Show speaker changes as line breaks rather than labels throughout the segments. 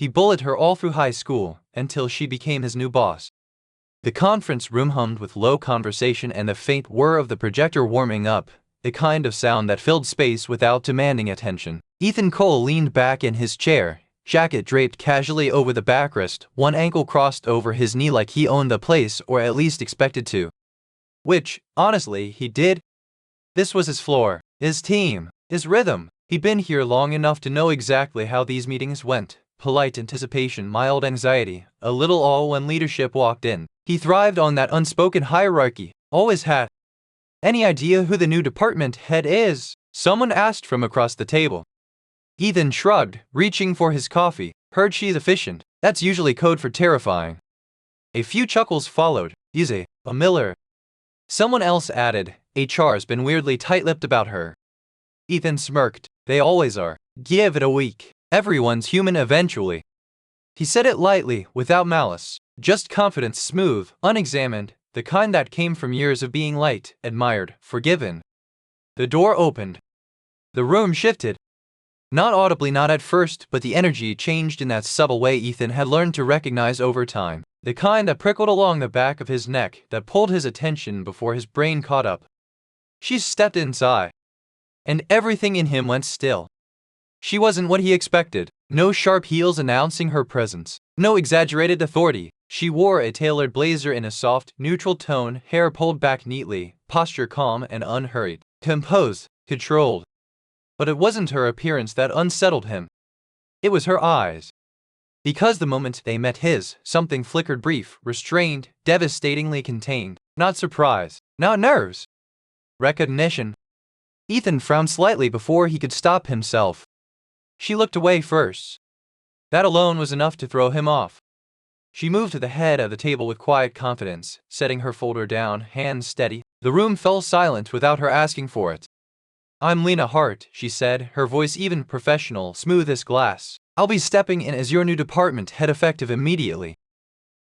He bullied her all through high school, until she became his new boss. The conference room hummed with low conversation and the faint whir of the projector warming up, the kind of sound that filled space without demanding attention. Ethan Cole leaned back in his chair, jacket draped casually over the backrest, one ankle crossed over his knee like he owned the place or at least expected to. Which, honestly, he did. This was his floor, his team, his rhythm. He'd been here long enough to know exactly how these meetings went. Polite anticipation, mild anxiety, a little awe when leadership walked in. He thrived on that unspoken hierarchy, always had. Any idea who the new department head is? Someone asked from across the table. Ethan shrugged, reaching for his coffee. Heard she's efficient. That's usually code for terrifying. A few chuckles followed. Easy, a Miller. Someone else added, HR's been weirdly tight-lipped about her. Ethan smirked. They always are. Give it a week. Everyone's human eventually. He said it lightly, without malice. Just confidence, smooth, unexamined, the kind that came from years of being liked, admired, forgiven. The door opened. The room shifted. Not audibly, not at first, but the energy changed in that subtle way Ethan had learned to recognize over time. The kind that prickled along the back of his neck, that pulled his attention before his brain caught up. She stepped inside. And everything in him went still. She wasn't what he expected. No sharp heels announcing her presence. No exaggerated authority. She wore a tailored blazer in a soft, neutral tone, hair pulled back neatly, posture calm and unhurried. Composed, controlled. But it wasn't her appearance that unsettled him. It was her eyes. Because the moment they met his, something flickered brief, restrained, devastatingly contained. Not surprise. Not nerves. Recognition. Ethan frowned slightly before he could stop himself. She looked away first. That alone was enough to throw him off. She moved to the head of the table with quiet confidence, setting her folder down, hands steady. The room fell silent without her asking for it. I'm Lena Hart, she said, her voice even professional, smooth as glass. I'll be stepping in as your new department head effective immediately.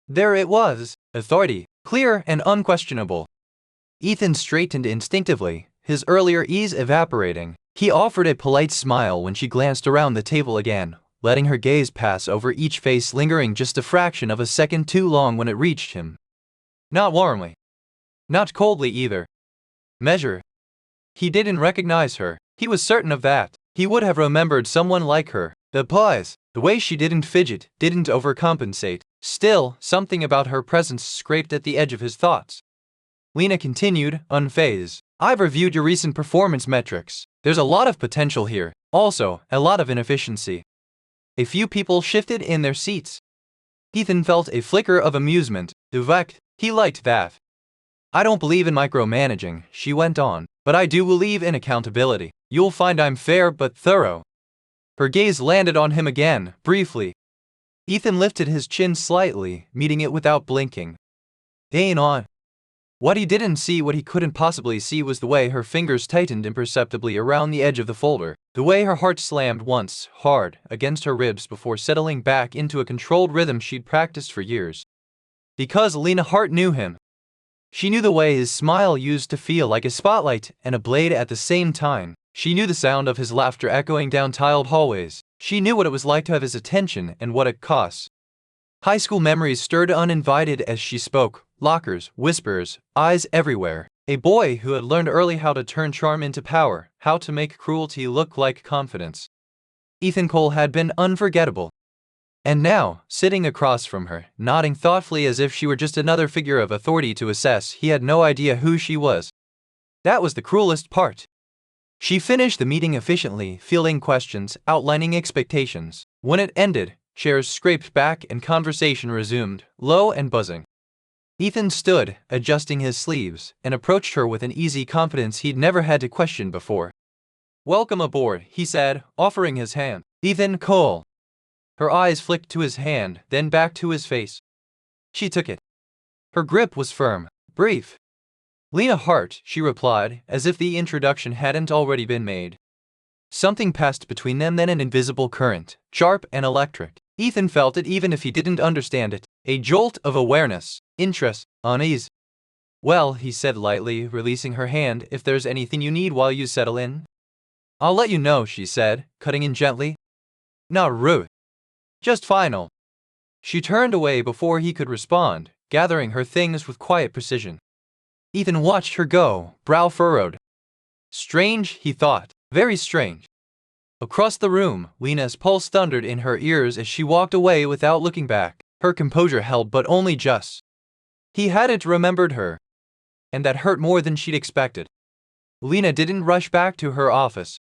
There it was, authority, clear and unquestionable. Ethan straightened instinctively, his earlier ease evaporating. He offered a polite smile when she glanced around the table again, letting her gaze pass over each face, lingering just a fraction of a second too long when it reached him. Not warmly. Not coldly either. Measure. He didn't recognize her. He was certain of that. He would have remembered someone like her. The poise, the way she didn't fidget, didn't overcompensate. Still, something about her presence scraped at the edge of his thoughts. Lena continued, unfazed. I've reviewed your recent performance metrics. There's a lot of potential here. Also, a lot of inefficiency. A few people shifted in their seats. Ethan felt a flicker of amusement. Direct. He liked that. I don't believe in micromanaging, she went on, but I do believe in accountability. You'll find I'm fair but thorough. Her gaze landed on him again, briefly. Ethan lifted his chin slightly, meeting it without blinking. Ain't on. What he didn't see, what he couldn't possibly see, was the way her fingers tightened imperceptibly around the edge of the folder, the way her heart slammed once, hard, against her ribs before settling back into a controlled rhythm she'd practiced for years. Because Lena Hart knew him. She knew the way his smile used to feel like a spotlight and a blade at the same time. She knew the sound of his laughter echoing down tiled hallways. She knew what it was like to have his attention and what it cost. High school memories stirred uninvited as she spoke. Lockers, whispers, eyes everywhere. A boy who had learned early how to turn charm into power, how to make cruelty look like confidence. Ethan Cole had been unforgettable. And now, sitting across from her, nodding thoughtfully as if she were just another figure of authority to assess, he had no idea who she was. That was the cruelest part. She finished the meeting efficiently, fielding questions, outlining expectations. When it ended, chairs scraped back and conversation resumed, low and buzzing. Ethan stood, adjusting his sleeves, and approached her with an easy confidence he'd never had to question before. Welcome aboard, he said, offering his hand. Ethan Cole. Her eyes flicked to his hand, then back to his face. She took it. Her grip was firm, brief. Lena Hart, she replied, as if the introduction hadn't already been made. Something passed between them, then an invisible current, sharp and electric. Ethan felt it even if he didn't understand it. A jolt of awareness, interest, unease. Well, he said lightly, releasing her hand, if there's anything you need while you settle in. I'll let you know, she said, cutting in gently. Not rude. Just final. She turned away before he could respond, gathering her things with quiet precision. Ethan watched her go, brow furrowed. Strange, he thought. Very strange. Across the room, Lena's pulse thundered in her ears as she walked away without looking back. Her composure held, but only just. He hadn't remembered her. And that hurt more than she'd expected. Lena didn't rush back to her office.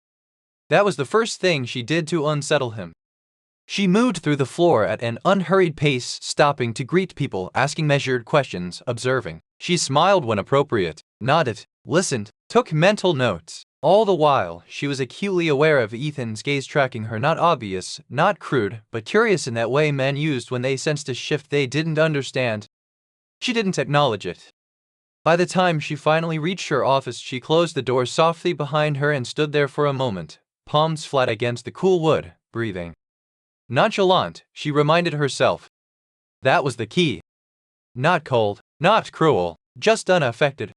That was the first thing she did to unsettle him. She moved through the floor at an unhurried pace, stopping to greet people, asking measured questions, observing. She smiled when appropriate, nodded, listened, took mental notes. All the while, she was acutely aware of Ethan's gaze tracking her, not obvious, not crude, but curious in that way men used when they sensed a shift they didn't understand. She didn't acknowledge it. By the time she finally reached her office, she closed the door softly behind her and stood there for a moment, palms flat against the cool wood, breathing. Nonchalant, she reminded herself. That was the key. Not cold, not cruel, just unaffected.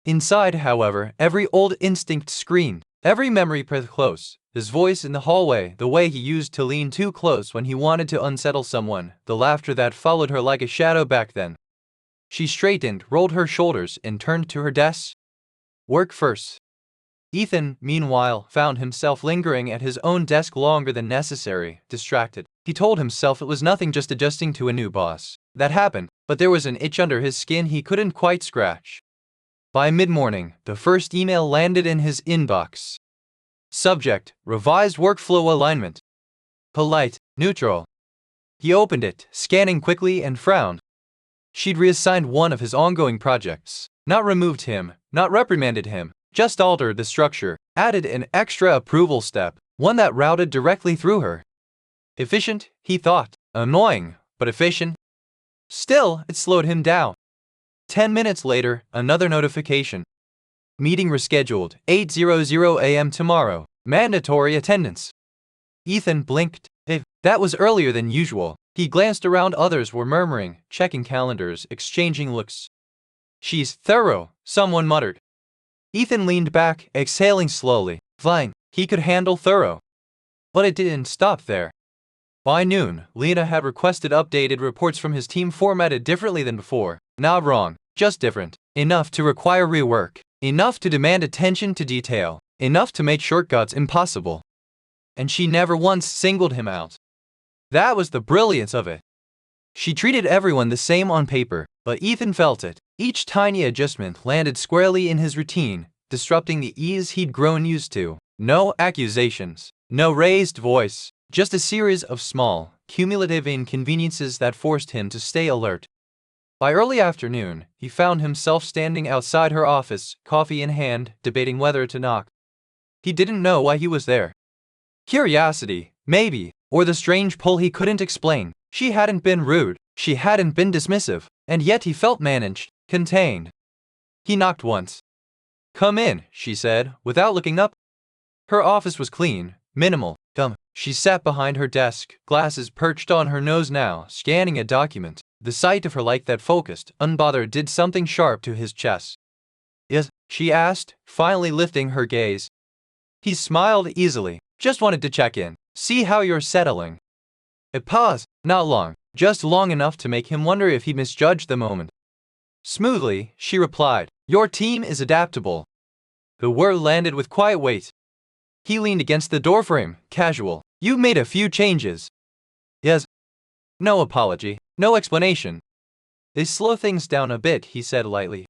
Inside, however, every old instinct screamed, every memory pressed close. His voice in the hallway, the way he used to lean too close when he wanted to unsettle someone, the laughter that followed her like a shadow back then. She straightened, rolled her shoulders, and turned to her desk. Work first. Ethan, meanwhile, found himself lingering at his own desk longer than necessary, distracted. He told himself it was nothing, just adjusting to a new boss. That happened, but there was an itch under his skin he couldn't quite scratch. By mid-morning, the first email landed in his inbox. Subject: Revised Workflow Alignment. Polite, neutral. He opened it, scanning quickly, and frowned. She'd reassigned one of his ongoing projects. Not removed him, not reprimanded him, just altered the structure, added an extra approval step, one that routed directly through her. Efficient, he thought. Annoying, but efficient. Still, it slowed him down. 10 minutes later, another notification. Meeting rescheduled, 8:00 a.m. tomorrow. Mandatory attendance. Ethan blinked. That was earlier than usual. He glanced around. Others were murmuring, checking calendars, exchanging looks. She's thorough, someone muttered. Ethan leaned back, exhaling slowly. Fine, he could handle thorough. But it didn't stop there. By noon, Lena had requested updated reports from his team, formatted differently than before. Not wrong, just different. Enough to require rework. Enough to demand attention to detail. Enough to make shortcuts impossible. And she never once singled him out. That was the brilliance of it. She treated everyone the same on paper, but Ethan felt it. Each tiny adjustment landed squarely in his routine, disrupting the ease he'd grown used to. No accusations, no raised voice, just a series of small, cumulative inconveniences that forced him to stay alert. By early afternoon, he found himself standing outside her office, coffee in hand, debating whether to knock. He didn't know why he was there. Curiosity, maybe, or the strange pull he couldn't explain. She hadn't been rude, she hadn't been dismissive, and yet he felt managed, contained. He knocked once. Come in, she said, without looking up. Her office was clean, minimal. She sat behind her desk, glasses perched on her nose now, scanning a document. The sight of her like that, focused, unbothered, did something sharp to his chest. Yes, she asked, finally lifting her gaze. He smiled easily. Just wanted to check in, see how you're settling. A pause, not long, just long enough to make him wonder if he misjudged the moment. Smoothly, she replied, your team is adaptable. The word landed with quiet weight. He leaned against the doorframe, casual. You've made a few changes. Yes. No apology, no explanation. They slow things down a bit, he said lightly.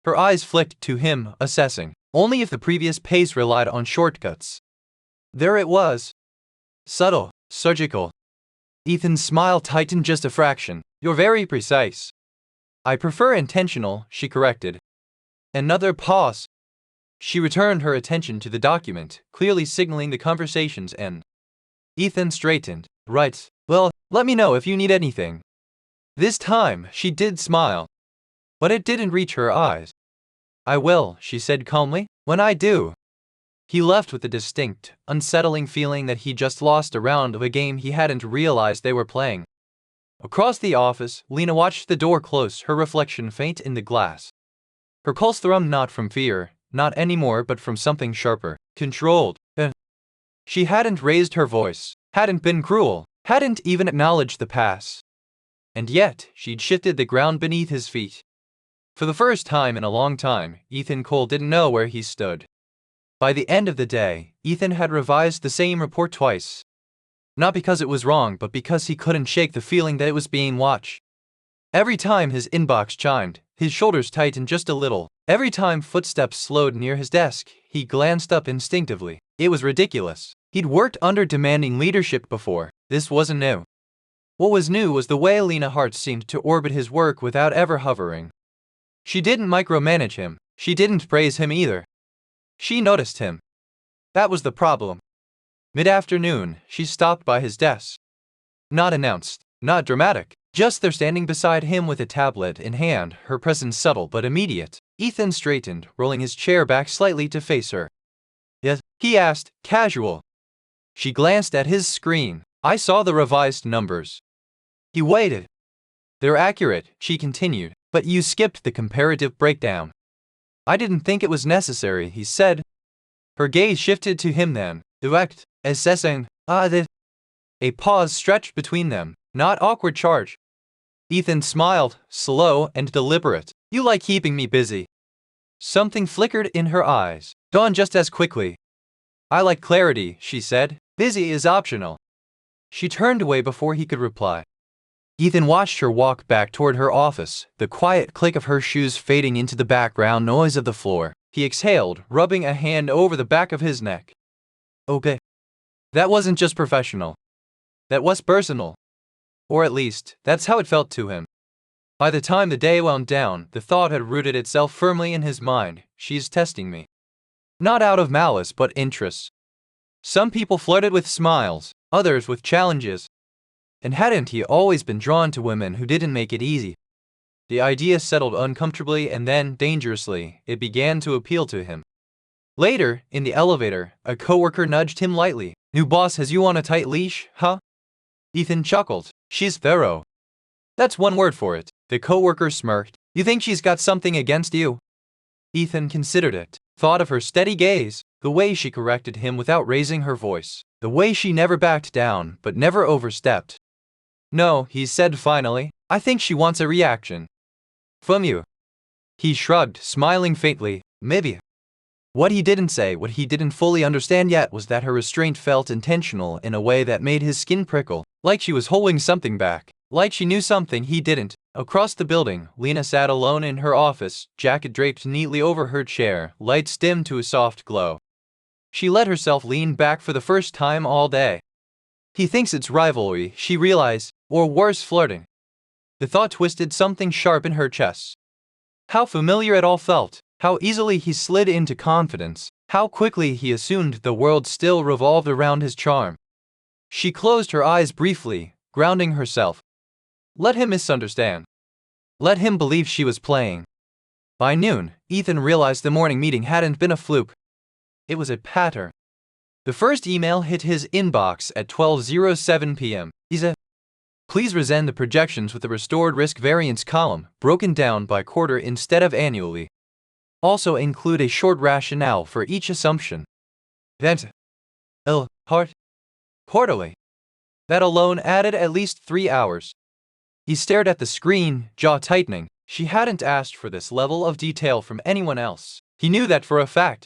Her eyes flicked to him, assessing. Only if the previous pace relied on shortcuts. There it was. Subtle, surgical. Ethan's smile tightened just a fraction. You're very precise. I prefer intentional, she corrected. Another pause. She returned her attention to the document, clearly signaling the conversation's end. Ethan straightened. Right, well, let me know if you need anything. This time, she did smile. But it didn't reach her eyes. I will, she said calmly, when I do. He left with a distinct, unsettling feeling that he just lost a round of a game he hadn't realized they were playing. Across the office, Lena watched the door close, her reflection faint in the glass. Her pulse thrummed, not from fear, not anymore, but from something sharper, controlled. She hadn't raised her voice, hadn't been cruel, hadn't even acknowledged the pass. And yet, she'd shifted the ground beneath his feet. For the first time in a long time, Ethan Cole didn't know where he stood. By the end of the day, Ethan had revised the same report twice. Not because it was wrong, but because he couldn't shake the feeling that it was being watched. Every time his inbox chimed, his shoulders tightened just a little. Every time footsteps slowed near his desk, he glanced up instinctively. It was ridiculous. He'd worked under demanding leadership before. This wasn't new. What was new was the way Lena Hart seemed to orbit his work without ever hovering. She didn't micromanage him. She didn't praise him either. She noticed him. That was the problem. Mid-afternoon, she stopped by his desk. Not announced, not dramatic, just there standing beside him with a tablet in hand, her presence subtle but immediate. Ethan straightened, rolling his chair back slightly to face her. Yes, he asked, casual. She glanced at his screen. I saw the revised numbers. He waited. They're accurate, she continued, but you skipped the comparative breakdown. I didn't think it was necessary, he said. Her gaze shifted to him then, direct, assessing, A pause stretched between them, not awkward charge. Ethan smiled, slow and deliberate. You like keeping me busy. Something flickered in her eyes, gone just as quickly. I like clarity, she said. Busy is optional. She turned away before he could reply. Ethan watched her walk back toward her office, the quiet click of her shoes fading into the background noise of the floor. He exhaled, rubbing a hand over the back of his neck. Okay. That wasn't just professional. That was personal. Or at least, that's how it felt to him. By the time the day wound down, the thought had rooted itself firmly in his mind. She's testing me. Not out of malice, but interest. Some people flirted with smiles, others with challenges. And hadn't he always been drawn to women who didn't make it easy? The idea settled uncomfortably and then, dangerously, it began to appeal to him. Later, in the elevator, a coworker nudged him lightly. New boss has you on a tight leash, huh? Ethan chuckled. She's thorough. That's one word for it. The coworker smirked. You think she's got something against you? Ethan considered it, thought of her steady gaze, the way she corrected him without raising her voice, the way she never backed down but never overstepped. No, he said finally, I think she wants a reaction. From you. He shrugged, smiling faintly, maybe. What he didn't say, what he didn't fully understand yet, was that her restraint felt intentional in a way that made his skin prickle, like she was holding something back, like she knew something he didn't. Across the building, Lena sat alone in her office, jacket draped neatly over her chair, lights dimmed to a soft glow. She let herself lean back for the first time all day. He thinks it's rivalry, she realized, or worse, flirting. The thought twisted something sharp in her chest. How familiar it all felt, how easily he slid into confidence, how quickly he assumed the world still revolved around his charm. She closed her eyes briefly, grounding herself. Let him misunderstand. Let him believe she was playing. By noon, Ethan realized the morning meeting hadn't been a fluke. It was a pattern. The first email hit his inbox at 12:07 p.m. Please resend the projections with the restored risk variance column, broken down by quarter instead of annually. Also include a short rationale for each assumption. Quarterly. That alone added at least 3 hours. He stared at the screen, jaw tightening. She hadn't asked for this level of detail from anyone else. He knew that for a fact.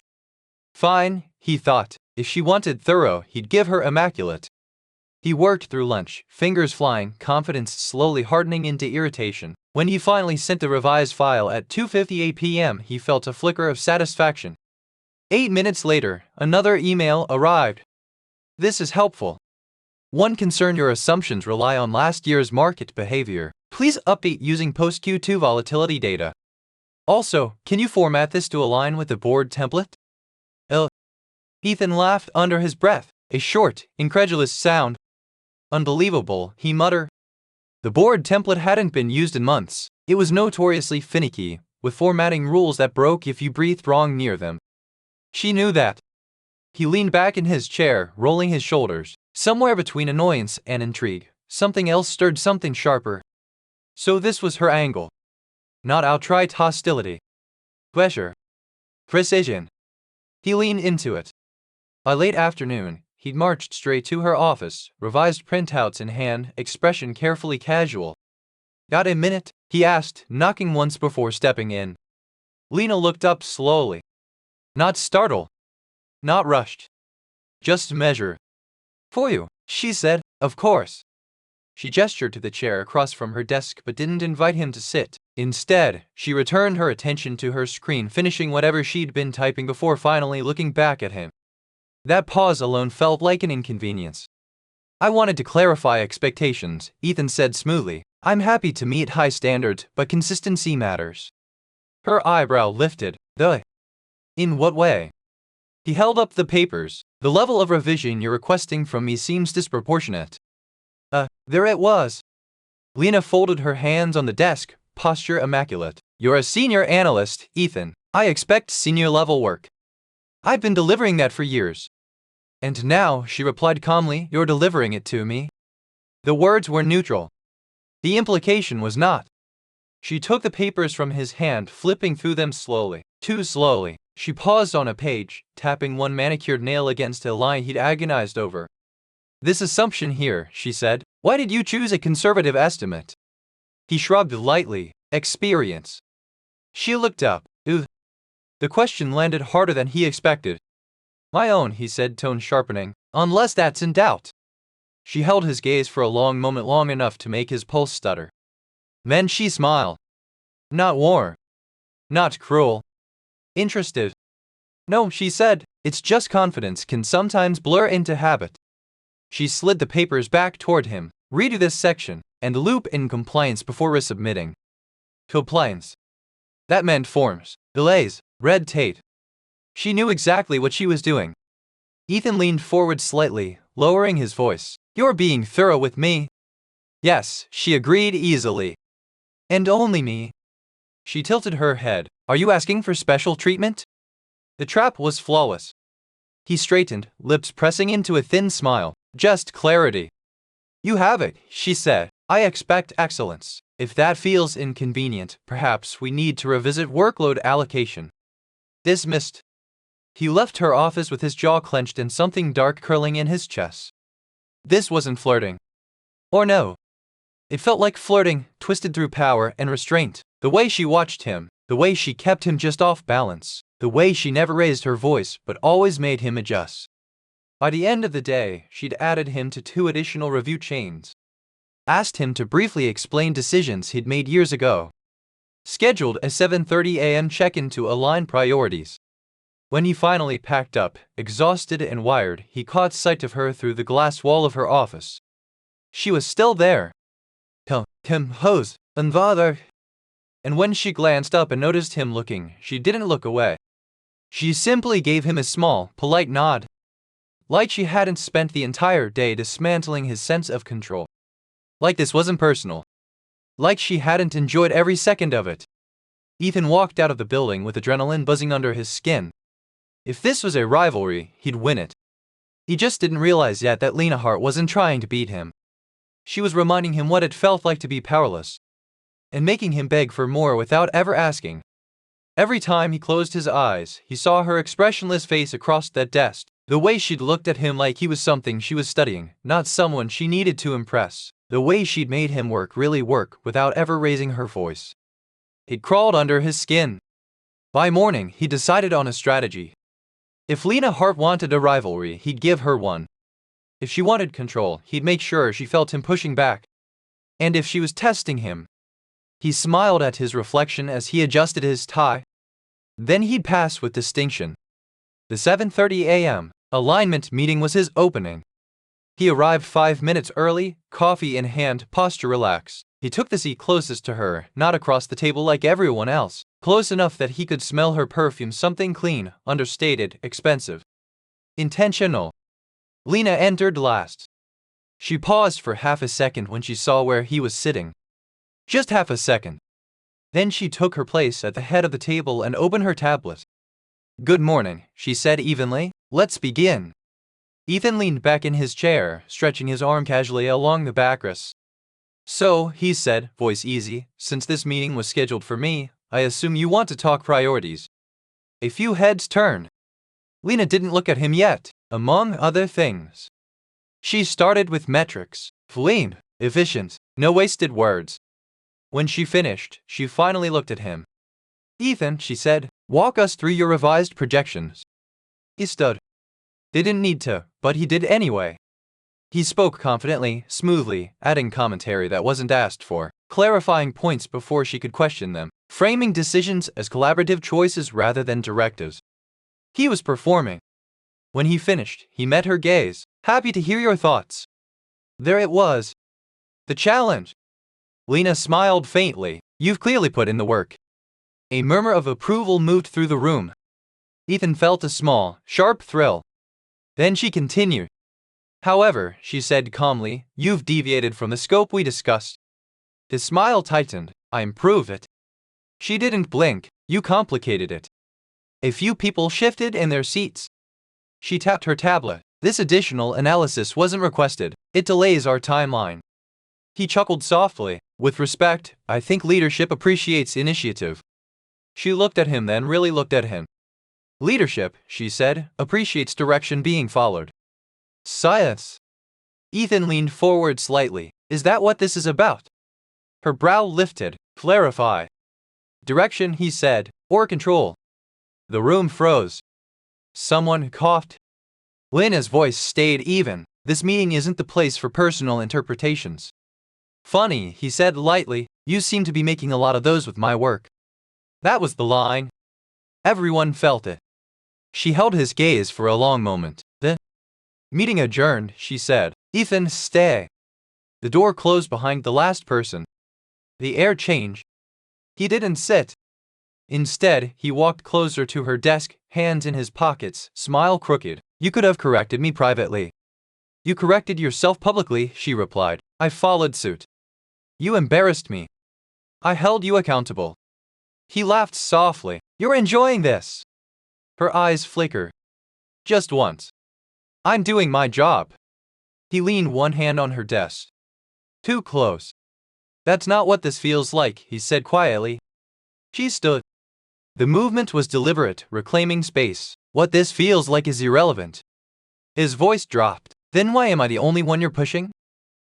Fine, he thought. If she wanted thorough, he'd give her immaculate. He worked through lunch, fingers flying, confidence slowly hardening into irritation. When he finally sent the revised file at 2:58 p.m., he felt a flicker of satisfaction. 8 minutes later, another email arrived. This is helpful. One concern: your assumptions rely on last year's market behavior. Please update using post-Q2 volatility data. Also, can you format this to align with the board template? Ethan laughed under his breath, a short, incredulous sound. Unbelievable, he muttered. The board template hadn't been used in months. It was notoriously finicky, with formatting rules that broke if you breathed wrong near them. She knew that. He leaned back in his chair, rolling his shoulders. Somewhere between annoyance and intrigue, something else stirred, something sharper. So this was her angle. Not outright hostility. Pressure. Precision. He leaned into it. By late afternoon, he'd marched straight to her office, revised printouts in hand, expression carefully casual. "Got a minute?" he asked, knocking once before stepping in. Lena looked up slowly. Not startled. Not rushed. Just measure. "For you," she said, "of course." She gestured to the chair across from her desk but didn't invite him to sit. Instead, she returned her attention to her screen, finishing whatever she'd been typing before finally looking back at him. That pause alone felt like an inconvenience. "I wanted to clarify expectations," Ethan said smoothly. "I'm happy to meet high standards, but consistency matters." Her eyebrow lifted. In what way?" He held up the papers. "The level of revision you're requesting from me seems disproportionate." There it was. Lena folded her hands on the desk, posture immaculate. "You're a senior analyst, Ethan. I expect senior level work. I've been delivering that for years." "And now," she replied calmly, "you're delivering it to me." The words were neutral. The implication was not. She took the papers from his hand, flipping through them slowly. Too slowly. She paused on a page, tapping one manicured nail against a line he'd agonized over. "This assumption here," she said. "Why did you choose a conservative estimate?" He shrugged lightly. "Experience." She looked up. "Ooh." The question landed harder than he expected. "My own," he said, tone sharpening. "Unless that's in doubt." She held his gaze for a long moment, long enough to make his pulse stutter. Then she smiled. "Not warm. Not cruel. Interested." "No," she said. "It's just confidence can sometimes blur into habit." She slid the papers back toward him. "Redo this section, and loop in compliance before resubmitting." Compliance. That meant forms, delays, red tape. She knew exactly what she was doing. Ethan leaned forward slightly, lowering his voice. "You're being thorough with me." "Yes," she agreed easily. "And only me." She tilted her head. "Are you asking for special treatment?" The trap was flawless. He straightened, lips pressing into a thin smile. "Just clarity." "You have it," she said. "I expect excellence. If that feels inconvenient, perhaps we need to revisit workload allocation." Dismissed. He left her office with his jaw clenched and something dark curling in his chest. This wasn't flirting. Or no. It felt like flirting, twisted through power and restraint. The way she watched him, the way she kept him just off balance, the way she never raised her voice but always made him adjust. By the end of the day, she'd added him to 2 additional review chains. Asked him to briefly explain decisions he'd made years ago. Scheduled a 7:30 a.m. check-in to align priorities. When he finally packed up, exhausted and wired, he caught sight of her through the glass wall of her office. She was still there. Composed, unbothered. And when she glanced up and noticed him looking, she didn't look away. She simply gave him a small, polite nod. Like she hadn't spent the entire day dismantling his sense of control. Like this wasn't personal. Like she hadn't enjoyed every second of it. Ethan walked out of the building with adrenaline buzzing under his skin. If this was a rivalry, he'd win it. He just didn't realize yet that Lena Hart wasn't trying to beat him. She was reminding him what it felt like to be powerless. And making him beg for more without ever asking. Every time he closed his eyes, he saw her expressionless face across that desk. The way she'd looked at him like he was something she was studying, not someone she needed to impress. The way she'd made him really work without ever raising her voice. It crawled under his skin. By morning, he decided on a strategy. If Lena Hart wanted a rivalry, he'd give her one. If she wanted control, he'd make sure she felt him pushing back. And if she was testing him, he smiled at his reflection as he adjusted his tie. Then he'd pass with distinction. The 7:30 a.m. alignment meeting was his opening. He arrived 5 minutes early, coffee in hand, posture relaxed. He took the seat closest to her, not across the table like everyone else, close enough that he could smell her perfume, something clean, understated, expensive. Intentional. Lena entered last. She paused for half a second when she saw where he was sitting. Just half a second. Then she took her place at the head of the table and opened her tablet. "Good morning," she said evenly. "Let's begin." Ethan leaned back in his chair, stretching his arm casually along the backrest. "So," he said, voice easy, "since this meeting was scheduled for me, I assume you want to talk priorities." A few heads turned. Lena didn't look at him yet. among other things. She started with metrics, lean, efficient, no wasted words. When she finished, she finally looked at him. Ethan, she said, walk us through your revised projections. He stood. Didn't need to, but he did anyway. He spoke confidently, smoothly, adding commentary that wasn't asked for, clarifying points before she could question them, framing decisions as collaborative choices rather than directives. He was performing. When he finished, he met her gaze. Happy to hear your thoughts. There it was. The challenge. Lena smiled faintly. You've clearly put in the work. A murmur of approval moved through the room. Ethan felt a small, sharp thrill. Then she continued. However, she said calmly, you've deviated from the scope we discussed. His smile tightened. I improved it. She didn't blink. You complicated it. A few people shifted in their seats. She tapped her tablet. This additional analysis wasn't requested. It delays our timeline. He chuckled softly. With respect, I think leadership appreciates initiative. She looked at him, then really looked at him. Leadership, she said, appreciates direction being followed. Science. Ethan leaned forward slightly. Is that what this is about? Her brow lifted. Clarify. Direction, he said, or control. The room froze. Someone coughed. Lena's voice stayed even. This meeting isn't the place for personal interpretations. Funny, he said lightly, you seem to be making a lot of those with my work. That was the line. Everyone felt it. She held his gaze for a long moment. The meeting adjourned, she said. Ethan, stay. The door closed behind the last person. The air changed. He didn't sit. Instead, he walked closer to her desk, hands in his pockets, smile crooked. You could have corrected me privately. You corrected yourself publicly, she replied. I followed suit. You embarrassed me. I held you accountable. He laughed softly. You're enjoying this. Her eyes flickered. Just once. I'm doing my job. He leaned one hand on her desk. Too close. That's not what this feels like, he said quietly. She stood. The movement was deliberate, reclaiming space. What this feels like is irrelevant. His voice dropped. Then why am I the only one you're pushing?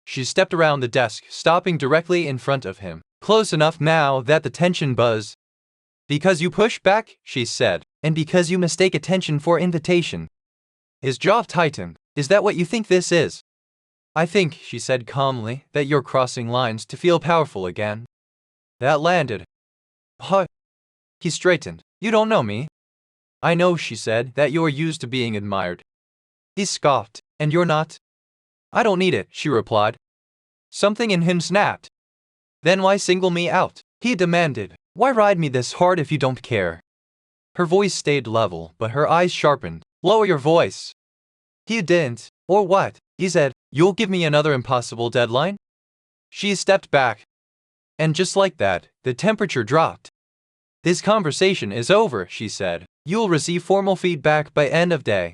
She stepped around the desk, stopping directly in front of him. Close enough now that the tension buzzed. Because you push back, she said, and because you mistake attention for invitation. His jaw tightened. Is that what you think this is? I think, she said calmly, that you're crossing lines to feel powerful again. That landed. Huh? He straightened. You don't know me. I know, she said, that you're used to being admired. He scoffed. And you're not? I don't need it, she replied. Something in him snapped. Then why single me out? He demanded. Why ride me this hard if you don't care? Her voice stayed level, but her eyes sharpened. Lower your voice. He didn't. Or what? He said, you'll give me another impossible deadline? She stepped back. And just like that, the temperature dropped. This conversation is over, she said. You'll receive formal feedback by end of day.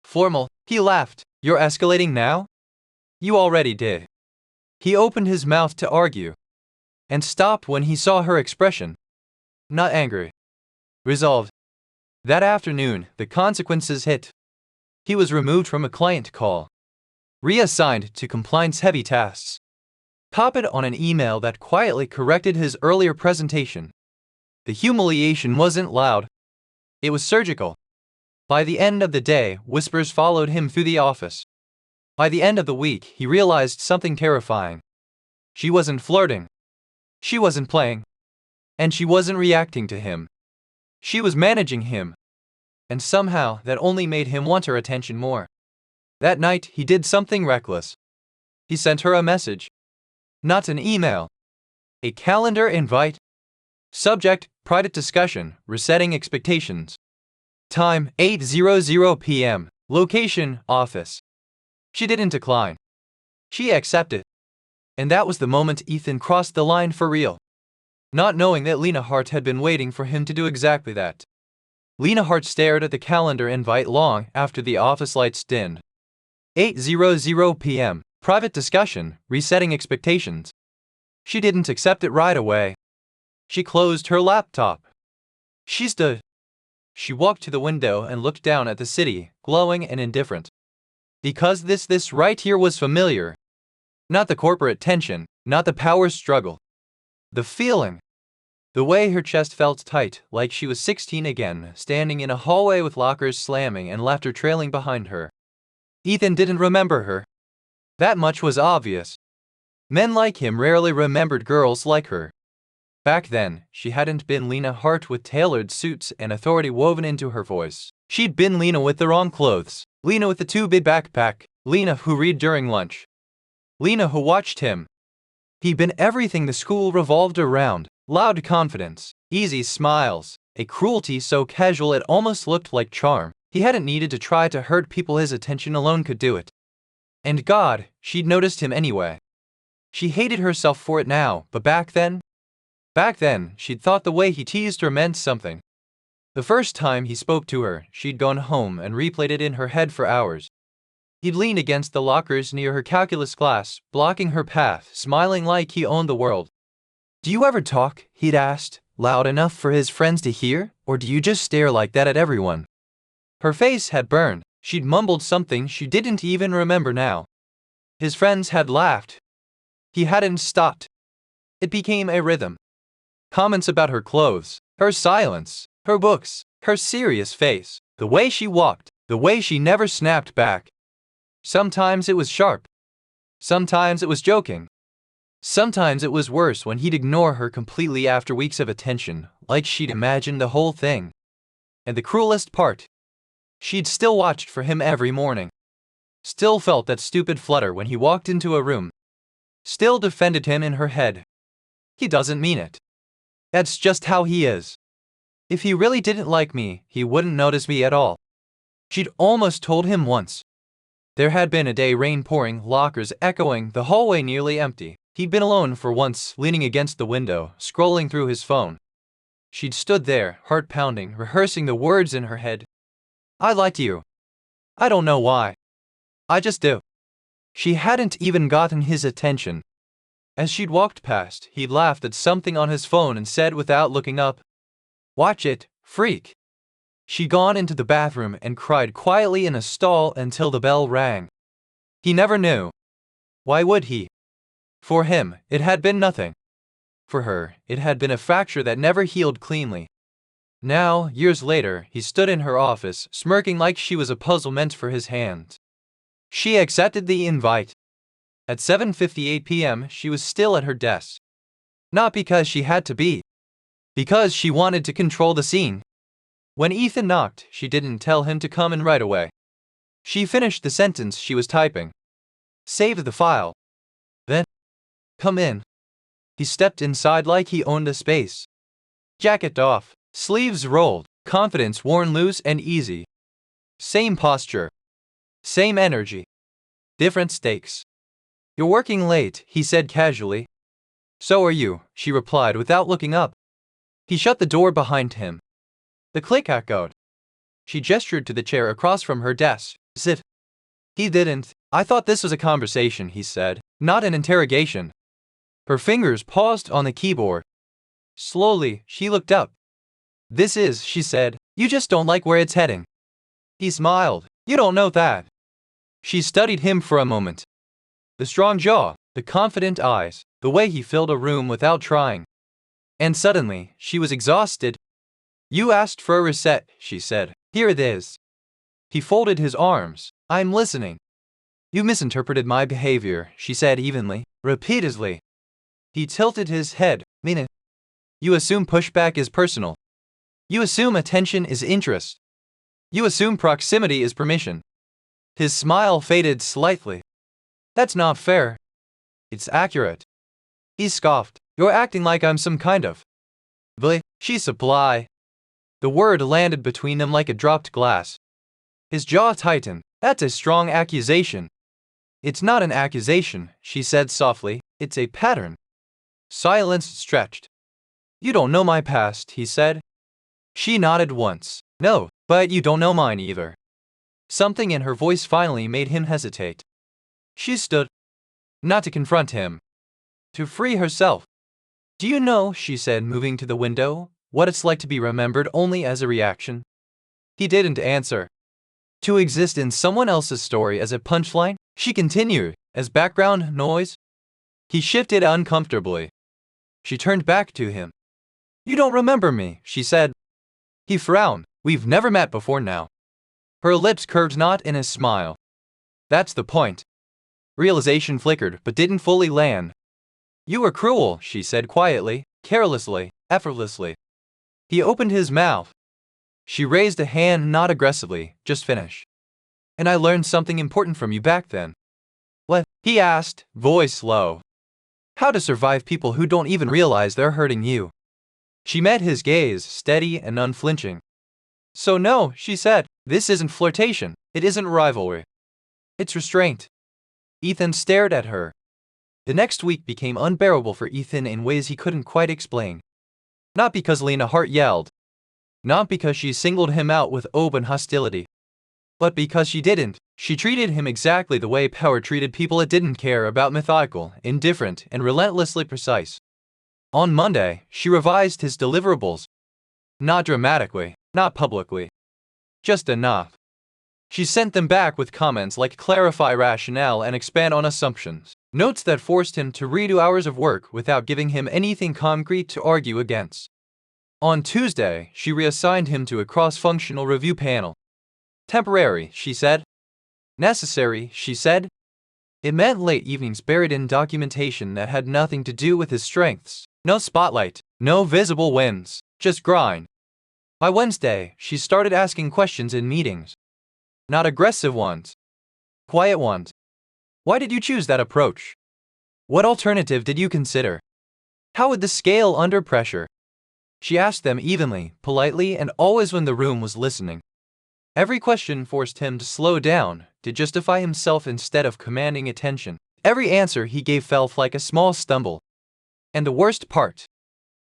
Formal? He laughed. You're escalating now? You already did. He opened his mouth to argue. And stopped when he saw her expression. Not angry. Resolved. That afternoon, the consequences hit. He was removed from a client call. Reassigned to compliance-heavy tasks. Copied on an email that quietly corrected his earlier presentation. The humiliation wasn't loud. It was surgical. By the end of the day, whispers followed him through the office. By the end of the week, he realized something terrifying. She wasn't flirting. She wasn't playing. And she wasn't reacting to him. She was managing him. And somehow, that only made him want her attention more. That night, he did something reckless. He sent her a message. Not an email. A calendar invite. Subject, private discussion, resetting expectations. Time, 8:00 p.m. Location, office. She didn't decline. She accepted. And that was the moment Ethan crossed the line for real. Not knowing that Lena Hart had been waiting for him to do exactly that. Lena Hart stared at the calendar invite long after the office lights dimmed. 8:00 p.m. Private discussion, resetting expectations. She didn't accept it right away. She closed her laptop. She stood. She walked to the window and looked down at the city, glowing and indifferent. Because this right here was familiar. Not the corporate tension, not the power struggle. The feeling. The way her chest felt tight, like she was 16 again, standing in a hallway with lockers slamming and laughter trailing behind her. Ethan didn't remember her. That much was obvious. Men like him rarely remembered girls like her. Back then, she hadn't been Lena Hart with tailored suits and authority woven into her voice. She'd been Lena with the wrong clothes, Lena with the too big backpack, Lena who read during lunch, Lena who watched him. He'd been everything the school revolved around: loud confidence, easy smiles, a cruelty so casual it almost looked like charm. He hadn't needed to try to hurt people, his attention alone could do it. And God, she'd noticed him anyway. She hated herself for it now, but back then, she'd thought the way he teased her meant something. The first time he spoke to her, she'd gone home and replayed it in her head for hours. He'd leaned against the lockers near her calculus class, blocking her path, smiling like he owned the world. "Do you ever talk?" he'd asked, loud enough for his friends to hear, "or do you just stare like that at everyone?" Her face had burned. She'd mumbled something she didn't even remember now. His friends had laughed. He hadn't stopped. It became a rhythm. Comments about her clothes, her silence, her books, her serious face, the way she walked, the way she never snapped back. Sometimes it was sharp. Sometimes it was joking. Sometimes it was worse when he'd ignore her completely after weeks of attention, like she'd imagined the whole thing. And the cruelest part, she'd still watched for him every morning. Still felt that stupid flutter when he walked into a room. Still defended him in her head. He doesn't mean it. That's just how he is. If he really didn't like me, he wouldn't notice me at all. She'd almost told him once. There had been a day, rain pouring, lockers echoing, the hallway nearly empty. He'd been alone for once, leaning against the window, scrolling through his phone. She'd stood there, heart pounding, rehearsing the words in her head. "I like you. I don't know why. I just do." She hadn't even gotten his attention. As she'd walked past, he'd laughed at something on his phone and said without looking up, "Watch it, freak." She'd gone into the bathroom and cried quietly in a stall until the bell rang. He never knew. Why would he? For him, it had been nothing. For her, it had been a fracture that never healed cleanly. Now, years later, he stood in her office, smirking like she was a puzzle meant for his hands. She accepted the invite. At 7:58 p.m., she was still at her desk. Not because she had to be. Because she wanted to control the scene. When Ethan knocked, she didn't tell him to come in right away. She finished the sentence she was typing. Saved the file. Then, "Come in." He stepped inside like he owned the space. Jacket off, sleeves rolled, confidence worn loose and easy. Same posture. Same energy. Different stakes. "You're working late," he said casually. "So are you," she replied without looking up. He shut the door behind him. The click echoed. She gestured to the chair across from her desk. "Sit." He didn't. "I thought this was a conversation," he said, "not an interrogation." Her fingers paused on the keyboard. Slowly, she looked up. "This is," she said. "You just don't like where it's heading." He smiled. "You don't know that." She studied him for a moment. The strong jaw, the confident eyes, the way he filled a room without trying. And suddenly, she was exhausted. "You asked for a reset," she said. "Here it is." He folded his arms. "I'm listening." "You misinterpreted my behavior," she said evenly, repeatedly. He tilted his head. "Mean it. You assume pushback is personal. You assume attention is interest. You assume proximity is permission." His smile faded slightly. "That's not fair." "It's accurate." He scoffed. "You're acting like I'm some kind of she supply." The word landed between them like a dropped glass. His jaw tightened. "That's a strong accusation." "It's not an accusation," she said softly. "It's a pattern." Silence stretched. "You don't know my past," he said. She nodded once. "No, but you don't know mine either." Something in her voice finally made him hesitate. She stood. Not to confront him. To free herself. "Do you know," she said, moving to the window, "what it's like to be remembered only as a reaction?" He didn't answer. To exist in someone else's story as a punchline, she continued, as background noise. He shifted uncomfortably. She turned back to him. You don't remember me, she said. He frowned. We've never met before now. Her lips curved not in a smile. That's the point. Realization flickered but didn't fully land. You were cruel, she said quietly, carelessly, effortlessly. He opened his mouth. She raised a hand, not aggressively, just finish. And I learned something important from you back then. What? He asked, voice low. How to survive people who don't even realize they're hurting you. She met his gaze, steady and unflinching. So no, she said, this isn't flirtation, it isn't rivalry. It's restraint. Ethan stared at her. The next week became unbearable for Ethan in ways he couldn't quite explain. Not because Lena Hart yelled. Not because she singled him out with open hostility. But because she didn't. She treated him exactly the way power treated people it didn't care about, methodical, indifferent, and relentlessly precise. On Monday, she revised his deliverables. Not dramatically, not publicly. Just enough. She sent them back with comments like clarify rationale and expand on assumptions. Notes that forced him to redo hours of work without giving him anything concrete to argue against. On Tuesday, she reassigned him to a cross-functional review panel. Temporary, she said. Necessary, she said. It meant late evenings buried in documentation that had nothing to do with his strengths. No spotlight, no visible wins, just grind. By Wednesday, she started asking questions in meetings. Not aggressive ones. Quiet ones. Why did you choose that approach? What alternative did you consider? How would this scale under pressure? She asked them evenly, politely, and always when the room was listening. Every question forced him to slow down, to justify himself instead of commanding attention. Every answer he gave felt like a small stumble. And the worst part?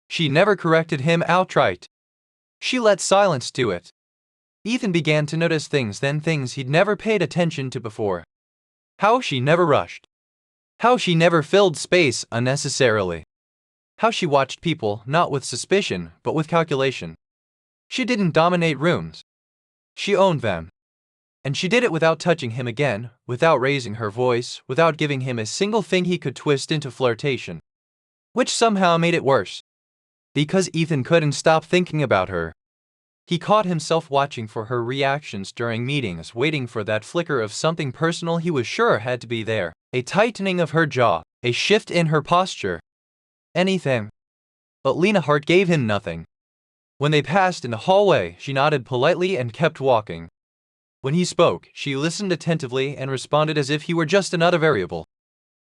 She never corrected him outright. She let silence do it. Ethan began to notice things he'd never paid attention to before. How she never rushed. How she never filled space unnecessarily. How she watched people not with suspicion but with calculation. She didn't dominate rooms. She owned them. And she did it without touching him again, without raising her voice, without giving him a single thing he could twist into flirtation. Which somehow made it worse. Because Ethan couldn't stop thinking about her. He caught himself watching for her reactions during meetings, waiting for that flicker of something personal he was sure had to be there. A tightening of her jaw, a shift in her posture. Anything. But Lena Hart gave him nothing. When they passed in the hallway, she nodded politely and kept walking. When he spoke, she listened attentively and responded as if he were just another variable.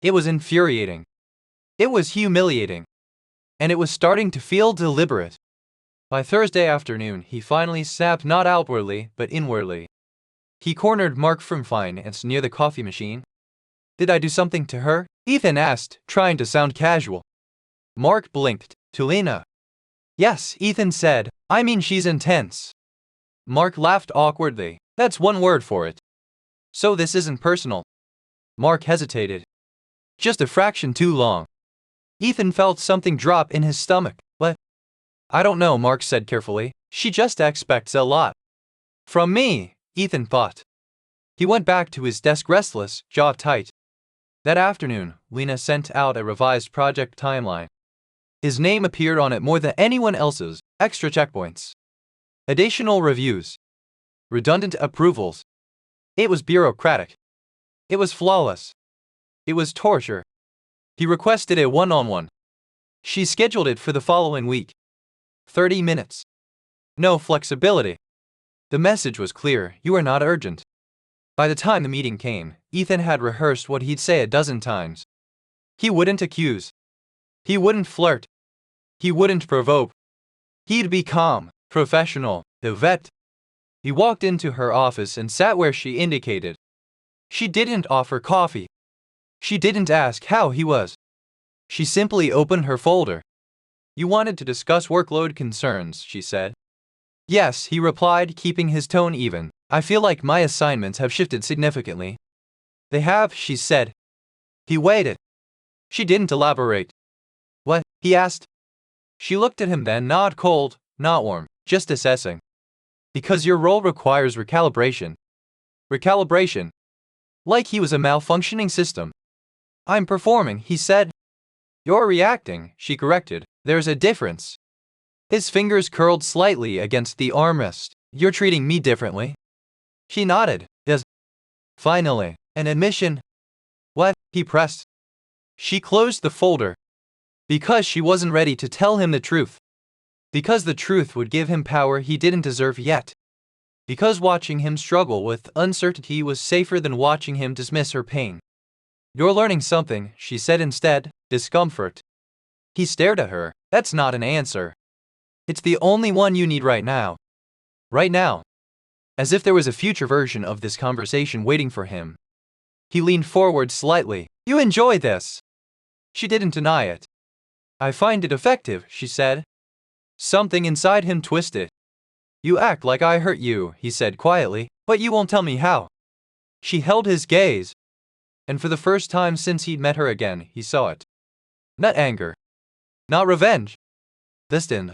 It was infuriating. It was humiliating. And it was starting to feel deliberate. By Thursday afternoon, he finally snapped, not outwardly, but inwardly. He cornered Mark from finance near the coffee machine. Did I do something to her? Ethan asked, trying to sound casual. Mark blinked. To Lena. Yes, Ethan said. I mean, she's intense. Mark laughed awkwardly. That's one word for it. So this isn't personal. Mark hesitated. Just a fraction too long. Ethan felt something drop in his stomach. What? I don't know, Mark said carefully. She just expects a lot. From me, Ethan thought. He went back to his desk restless, jaw tight. That afternoon, Lena sent out a revised project timeline. His name appeared on it more than anyone else's. Extra checkpoints. Additional reviews. Redundant approvals. It was bureaucratic. It was flawless. It was torture. He requested a one-on-one. She scheduled it for the following week. 30 minutes. No flexibility. The message was clear, you are not urgent. By the time the meeting came, Ethan had rehearsed what he'd say a dozen times. He wouldn't accuse. He wouldn't flirt. He wouldn't provoke. He'd be calm, professional, the vet. He walked into her office and sat where she indicated. She didn't offer coffee. She didn't ask how he was. She simply opened her folder. You wanted to discuss workload concerns, she said. Yes, he replied, keeping his tone even. I feel like my assignments have shifted significantly. They have, she said. He waited. She didn't elaborate. What? He asked. She looked at him then, not cold, not warm, just assessing. Because your role requires recalibration. recalibration. Like he was a malfunctioning system. I'm performing, he said. You're reacting, she corrected. There's a difference. His fingers curled slightly against the armrest. You're treating me differently. She nodded. Yes. Finally, an admission. What? He pressed. She closed the folder. Because she wasn't ready to tell him the truth. Because the truth would give him power he didn't deserve yet. Because watching him struggle with uncertainty was safer than watching him dismiss her pain. You're learning something, she said instead, discomfort. He stared at her. That's not an answer. It's the only one you need right now. Right now. As if there was a future version of this conversation waiting for him. He leaned forward slightly. You enjoy this. She didn't deny it. I find it effective, she said. Something inside him twisted. You act like I hurt you, he said quietly, but you won't tell me how. She held his gaze. And for the first time since he'd met her again, he saw it. Not anger. Not revenge. Distant.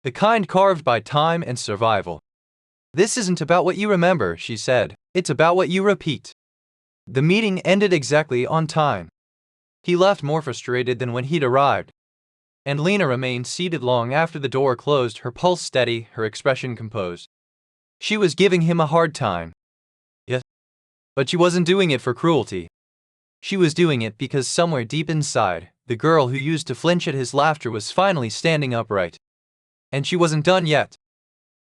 The kind carved by time and survival. This isn't about what you remember, she said. It's about what you repeat. The meeting ended exactly on time. He left more frustrated than when he'd arrived. And Lena remained seated long after the door closed, her pulse steady, her expression composed. She was giving him a hard time. Yes. But she wasn't doing it for cruelty. She was doing it because somewhere deep inside, the girl who used to flinch at his laughter was finally standing upright. And she wasn't done yet.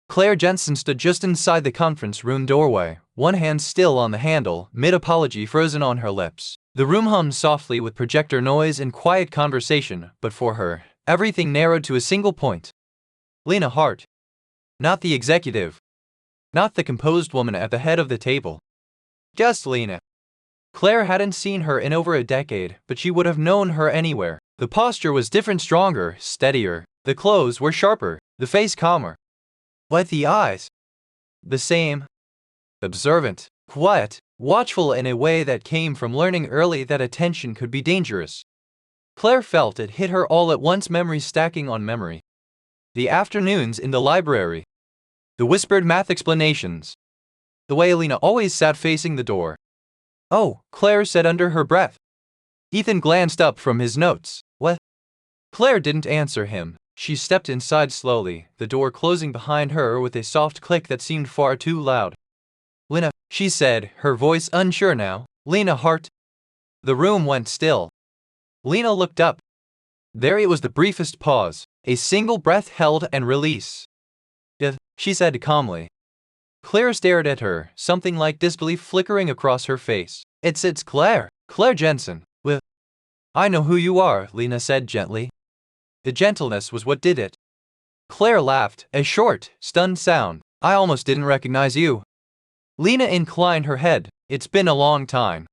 Claire Jensen stood just inside the conference room doorway, one hand still on the handle, mid-apology frozen on her lips. The room hummed softly with projector noise and quiet conversation, but for her, everything narrowed to a single point. Lena Hart. Not the executive. Not the composed woman at the head of the table. Just Lena. Claire hadn't seen her in over a decade, but she would have known her anywhere. The posture was different, stronger, steadier. The clothes were sharper, the face calmer. But the eyes? The same. Observant, quiet, watchful in a way that came from learning early that attention could be dangerous. Claire felt it hit her all at once, memory stacking on memory. The afternoons in the library. The whispered math explanations. The way Lena always sat facing the door. Oh, Claire said under her breath. Ethan glanced up from his notes. What? Claire didn't answer him. She stepped inside slowly, the door closing behind her with a soft click that seemed far too loud. Lena, she said, her voice unsure now. Lena Hart. The room went still. Lena looked up. There it was, the briefest pause, a single breath held and release. Yeah, she said calmly. Claire stared at her, something like disbelief flickering across her face. It's Claire. Claire Jensen. Well, I know who you are, Lena said gently. The gentleness was what did it. Claire laughed, a short, stunned sound. I almost didn't recognize you. Lena inclined her head. It's been a long time.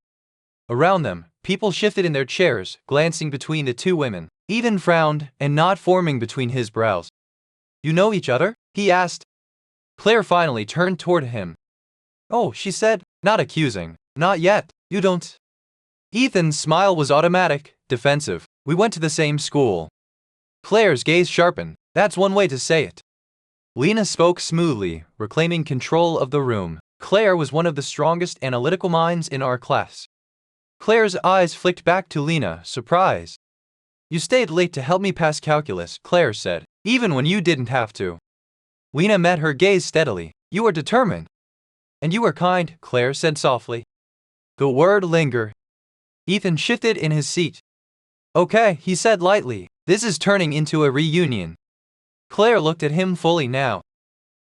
Around them, people shifted in their chairs, glancing between the two women. Ethan frowned, a knot forming between his brows. You know each other? He asked. Claire finally turned toward him. Oh, she said, not accusing. Not yet. You don't. Ethan's smile was automatic, defensive. We went to the same school. Claire's gaze sharpened. That's one way to say it. Lena spoke smoothly, reclaiming control of the room. Claire was one of the strongest analytical minds in our class. Claire's eyes flicked back to Lena, surprised. You stayed late to help me pass calculus, Claire said, even when you didn't have to. Lena met her gaze steadily. You were determined. And you were kind, Claire said softly. The word lingered. Ethan shifted in his seat. Okay, he said lightly. This is turning into a reunion. Claire looked at him fully now.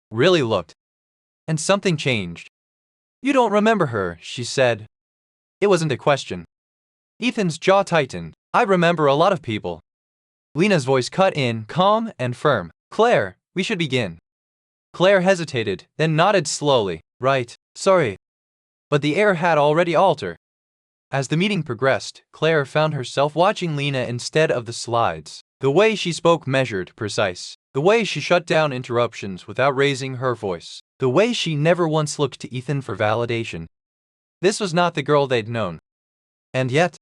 Really looked. And something changed. You don't remember her, she said. It wasn't a question. Ethan's jaw tightened. I remember a lot of people. Lena's voice cut in, calm and firm. Claire, we should begin. Claire hesitated, then nodded slowly. Right, sorry. But the air had already altered. As the meeting progressed, Claire found herself watching Lena instead of the slides. The way she spoke measured, precise. The way she shut down interruptions without raising her voice. The way she never once looked to Ethan for validation. This was not the girl they'd known. And yet,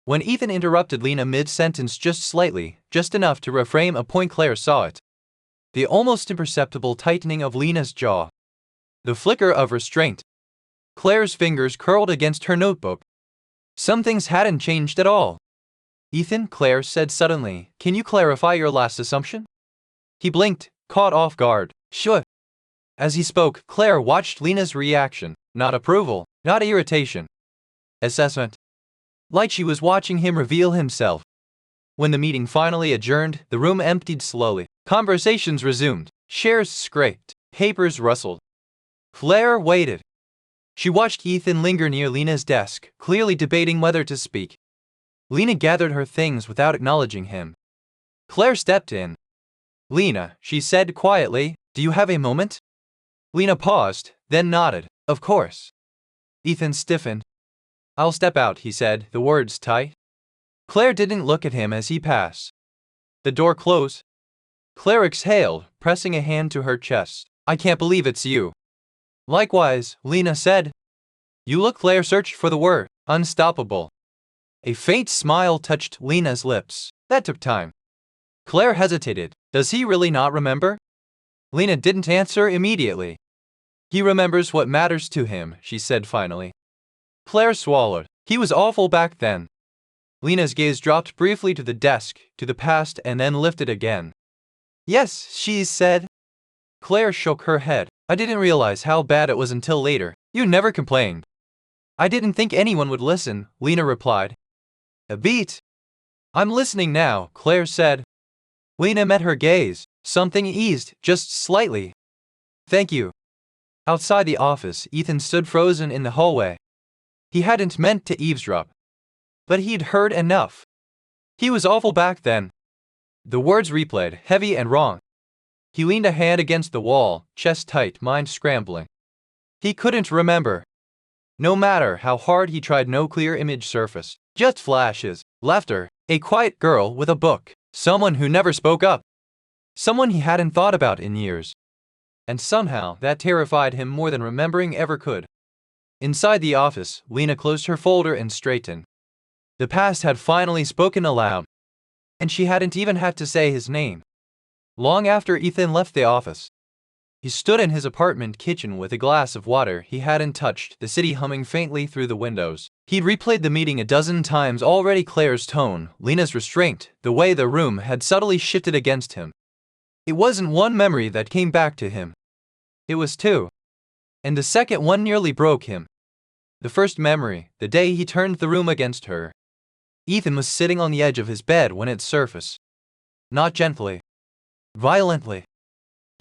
when Ethan interrupted Lena mid-sentence just slightly, just enough to reframe a point, Claire saw it. The almost imperceptible tightening of Lena's jaw. The flicker of restraint. Claire's fingers curled against her notebook. Some things hadn't changed at all. Ethan, Claire said suddenly, can you clarify your last assumption? He blinked, caught off guard. Sure. As he spoke, Claire watched Lena's reaction. Not approval, not irritation. Assessment. Like she was watching him reveal himself. When the meeting finally adjourned, the room emptied slowly. Conversations resumed. Chairs scraped. Papers rustled. Claire waited. She watched Ethan linger near Lena's desk, clearly debating whether to speak. Lena gathered her things without acknowledging him. Claire stepped in. Lena, she said quietly, do you have a moment? Lena paused, then nodded. Of course. Ethan stiffened. I'll step out, he said, the words tight. Claire didn't look at him as he passed. The door closed. Claire exhaled, pressing a hand to her chest. I can't believe it's you. Likewise, Lena said. You look. Claire searched for the word. Unstoppable. A faint smile touched Lena's lips. That took time. Claire hesitated. Does he really not remember? Lena didn't answer immediately. He remembers what matters to him, she said finally. Claire swallowed. He was awful back then. Lena's gaze dropped briefly to the desk, to the past, and then lifted again. Yes, she said. Claire shook her head. I didn't realize how bad it was until later. You never complained. I didn't think anyone would listen, Lena replied. A beat. I'm listening now, Claire said. Lena met her gaze. Something eased, just slightly. Thank you. Outside the office, Ethan stood frozen in the hallway. He hadn't meant to eavesdrop. But he'd heard enough. He was awful back then. The words replayed, heavy and wrong. He leaned a hand against the wall, chest tight, mind scrambling. He couldn't remember. No matter how hard he tried, no clear image surfaced. Just flashes, laughter, a quiet girl with a book, someone who never spoke up. Someone he hadn't thought about in years. And somehow that terrified him more than remembering ever could. Inside the office, Lena closed her folder and straightened. The past had finally spoken aloud. And she hadn't even had to say his name. Long after Ethan left the office, he stood in his apartment kitchen with a glass of water he hadn't touched, the city humming faintly through the windows. He'd replayed the meeting a dozen times already. Claire's tone, Lena's restraint, the way the room had subtly shifted against him. It wasn't one memory that came back to him. It was two. And the second one nearly broke him. The first memory, the day he turned the room against her. Ethan was sitting on the edge of his bed when it surfaced. Not gently. Violently.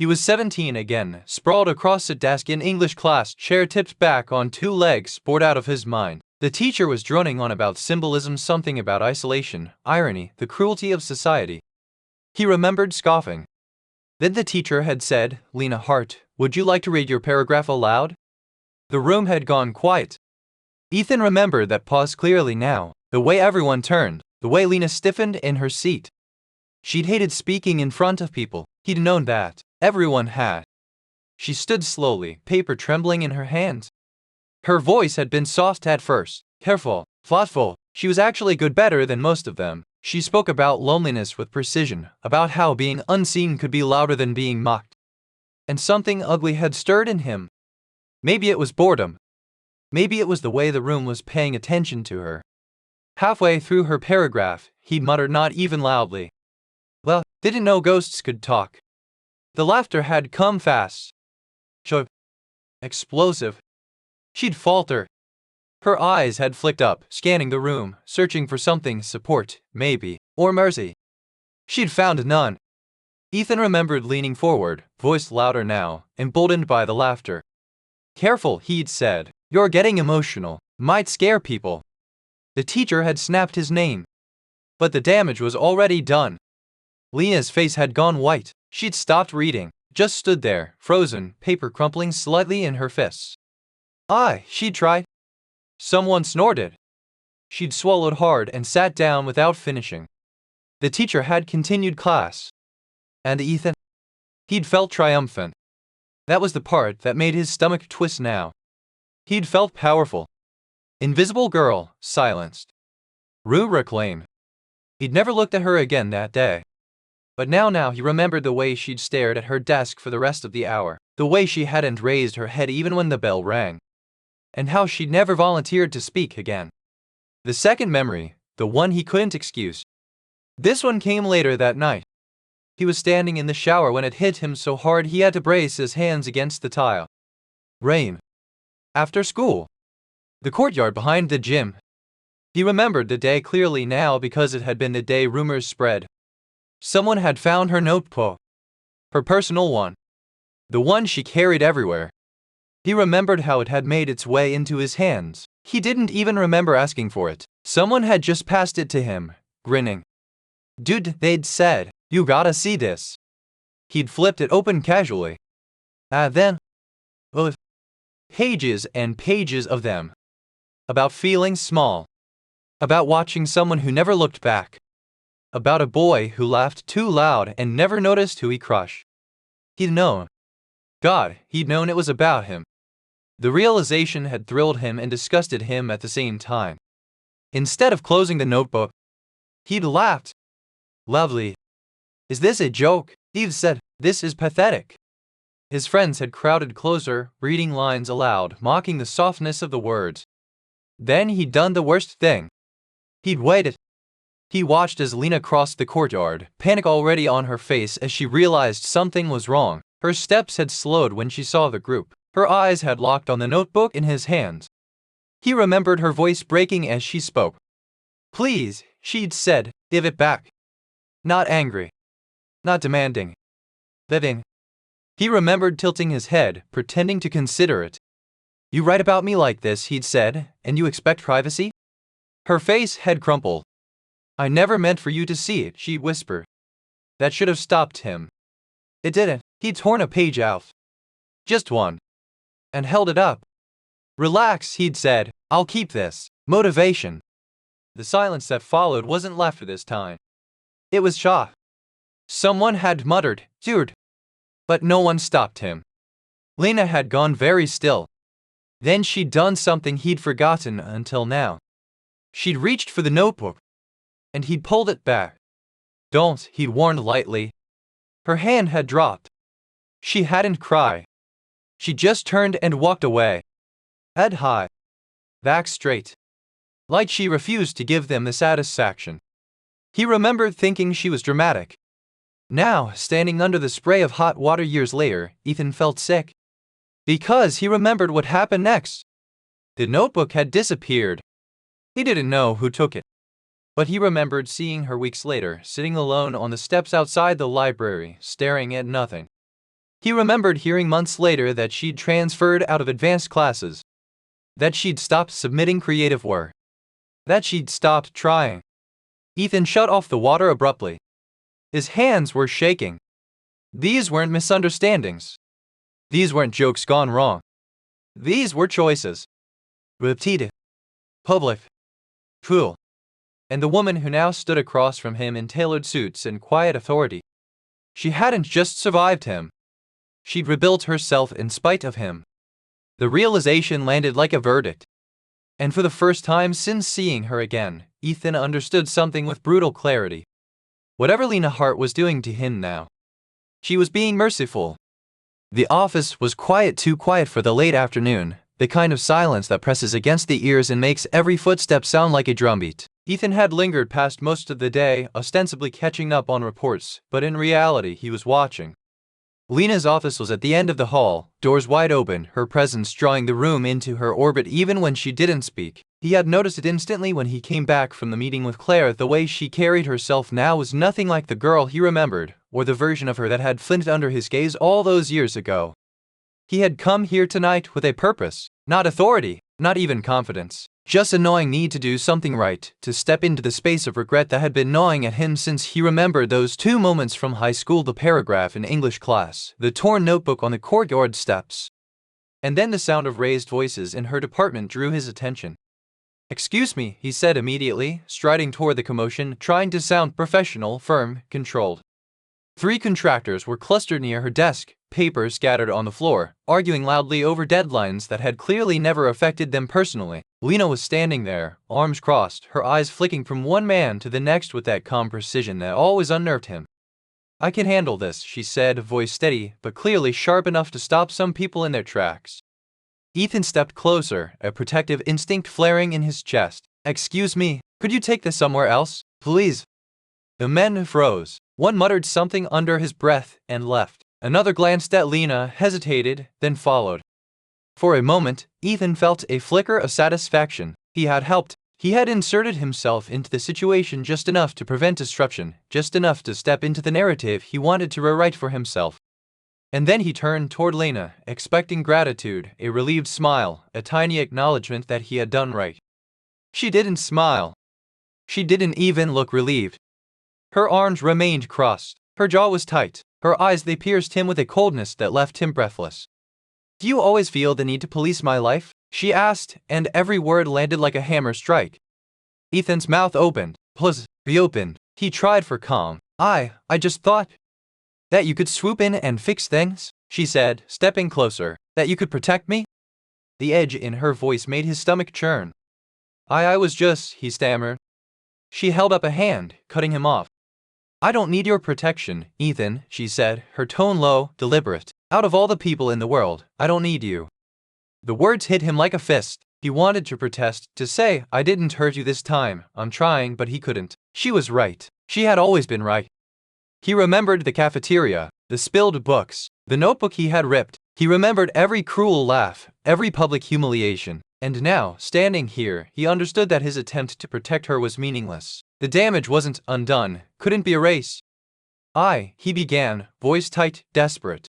He was 17 again, sprawled across a desk in English class, chair tipped back on two legs, bored out of his mind. The teacher was droning on about symbolism, something about isolation, irony, the cruelty of society. He remembered scoffing. Then the teacher had said, Lena Hart, would you like to read your paragraph aloud? The room had gone quiet. Ethan remembered that pause clearly now, the way everyone turned, the way Lena stiffened in her seat. She'd hated speaking in front of people. He'd known that. Everyone had. She stood slowly, paper trembling in her hands. Her voice had been soft at first, careful, thoughtful. She was actually good, better than most of them. She spoke about loneliness with precision, about how being unseen could be louder than being mocked. And something ugly had stirred in him. Maybe it was boredom. Maybe it was the way the room was paying attention to her. Halfway through her paragraph, he muttered, not even loudly. Well, didn't know ghosts could talk. The laughter had come fast. Sharp. Explosive. She'd falter. Her eyes had flicked up, scanning the room, searching for something, support, maybe, or mercy. She'd found none. Ethan remembered leaning forward, voice louder now, emboldened by the laughter. Careful, he'd said. You're getting emotional. Might scare people. The teacher had snapped his name. But the damage was already done. Lena's face had gone white. She'd stopped reading, just stood there, frozen, paper crumpling slightly in her fists. She'd tried. Someone snorted. She'd swallowed hard and sat down without finishing. The teacher had continued class. And Ethan? He'd felt triumphant. That was the part that made his stomach twist now. He'd felt powerful. Invisible girl, silenced. Rue reclaimed. He'd never looked at her again that day. But now he remembered the way she'd stared at her desk for the rest of the hour, the way she hadn't raised her head even when the bell rang. and how she'd never volunteered to speak again. The second memory, the one he couldn't excuse. This one came later that night. He was standing in the shower when it hit him so hard he had to brace his hands against the tile. Rain. After school. The courtyard behind the gym. He remembered the day clearly now because it had been the day rumors spread. Someone had found her notebook. Her personal one. The one she carried everywhere. He remembered how it had made its way into his hands. He didn't even remember asking for it. Someone had just passed it to him, grinning. Dude, they'd said, you gotta see this. He'd flipped it open casually. Then, pages and pages of them. About feeling small. About watching someone who never looked back. About a boy who laughed too loud and never noticed who he crushed. He'd known. God, he'd known it was about him. The realization had thrilled him and disgusted him at the same time. Instead of closing the notebook, he'd laughed. Lovely. Is this a joke? Eve said, this is pathetic. His friends had crowded closer, reading lines aloud, mocking the softness of the words. Then he'd done the worst thing. He'd waited. He watched as Lena crossed the courtyard, panic already on her face as she realized something was wrong. Her steps had slowed when she saw the group. Her eyes had locked on the notebook in his hands. He remembered her voice breaking as she spoke. Please, she'd said, give it back. Not angry. Not demanding. Living. He remembered tilting his head, pretending to consider it. You write about me like this, he'd said, and you expect privacy? Her face had crumpled. I never meant for you to see it, she whispered. That should have stopped him. It didn't. He'd torn a page out. Just one. And held it up. Relax, he'd said, I'll keep this. Motivation. The silence that followed wasn't laughter this time. It was shock. Someone had muttered, dude. But no one stopped him. Lena had gone very still. Then she'd done something he'd forgotten until now. She'd reached for the notebook. And he'd pulled it back. Don't, he'd warned lightly. Her hand had dropped. She hadn't cried. She just turned and walked away. Head high. Back straight. Like she refused to give them the satisfaction. He remembered thinking she was dramatic. Now, standing under the spray of hot water years later, Ethan felt sick. Because he remembered what happened next. The notebook had disappeared. He didn't know who took it. But he remembered seeing her weeks later, sitting alone on the steps outside the library, staring at nothing. He remembered hearing months later that she'd transferred out of advanced classes. That she'd stopped submitting creative work. That she'd stopped trying. Ethan shut off the water abruptly. His hands were shaking. These weren't misunderstandings. These weren't jokes gone wrong. These were choices. Repeated. Public. Cruel. And the woman who now stood across from him in tailored suits and quiet authority. She hadn't just survived him. She'd rebuilt herself in spite of him. The realization landed like a verdict. And for the first time since seeing her again, Ethan understood something with brutal clarity. Whatever Lena Hart was doing to him now, she was being merciful. The office was quiet, too quiet for the late afternoon, the kind of silence that presses against the ears and makes every footstep sound like a drumbeat. Ethan had lingered past most of the day, ostensibly catching up on reports, but in reality he was watching. Lena's office was at the end of the hall, doors wide open, her presence drawing the room into her orbit even when she didn't speak. He had noticed it instantly when he came back from the meeting with Claire. The way she carried herself now was nothing like the girl he remembered, or the version of her that had flinted under his gaze all those years ago. He had come here tonight with a purpose, not authority, not even confidence. Just a gnawing need to do something right, to step into the space of regret that had been gnawing at him since he remembered those 2 moments from high school, the paragraph in English class, the torn notebook on the courtyard steps. And then the sound of raised voices in her department drew his attention. Excuse me, he said immediately, striding toward the commotion, trying to sound professional, firm, controlled. 3 contractors were clustered near her desk, papers scattered on the floor, arguing loudly over deadlines that had clearly never affected them personally. Lena was standing there, arms crossed, her eyes flicking from one man to the next with that calm precision that always unnerved him. I can handle this, she said, voice steady, but clearly sharp enough to stop some people in their tracks. Ethan stepped closer, a protective instinct flaring in his chest. "Excuse me, could you take this somewhere else, please?" The men froze. One muttered something under his breath and left. Another glanced at Lena, hesitated, then followed. For a moment, Ethan felt a flicker of satisfaction. He had helped. He had inserted himself into the situation just enough to prevent disruption, just enough to step into the narrative he wanted to rewrite for himself. And then he turned toward Lena, expecting gratitude, a relieved smile, a tiny acknowledgement that he had done right. She didn't smile. She didn't even look relieved. Her arms remained crossed. Her jaw was tight. Her eyes, they pierced him with a coldness that left him breathless. "Do you always feel the need to police my life?" she asked, and every word landed like a hammer strike. Ethan's mouth opened. "Please, be open." He tried for calm. I just thought that you could swoop in and fix things," she said, stepping closer. "That you could protect me?" The edge in her voice made his stomach churn. I was just," he stammered. She held up a hand, cutting him off. "I don't need your protection, Ethan," she said, her tone low, deliberate. "Out of all the people in the world, I don't need you." The words hit him like a fist. He wanted to protest, to say, "I didn't hurt you this time, I'm trying," but he couldn't. She was right. She had always been right. He remembered the cafeteria, the spilled books, the notebook he had ripped. He remembered every cruel laugh, every public humiliation. And now, standing here, he understood that his attempt to protect her was meaningless. The damage wasn't undone, couldn't be erased. He began, voice tight, desperate.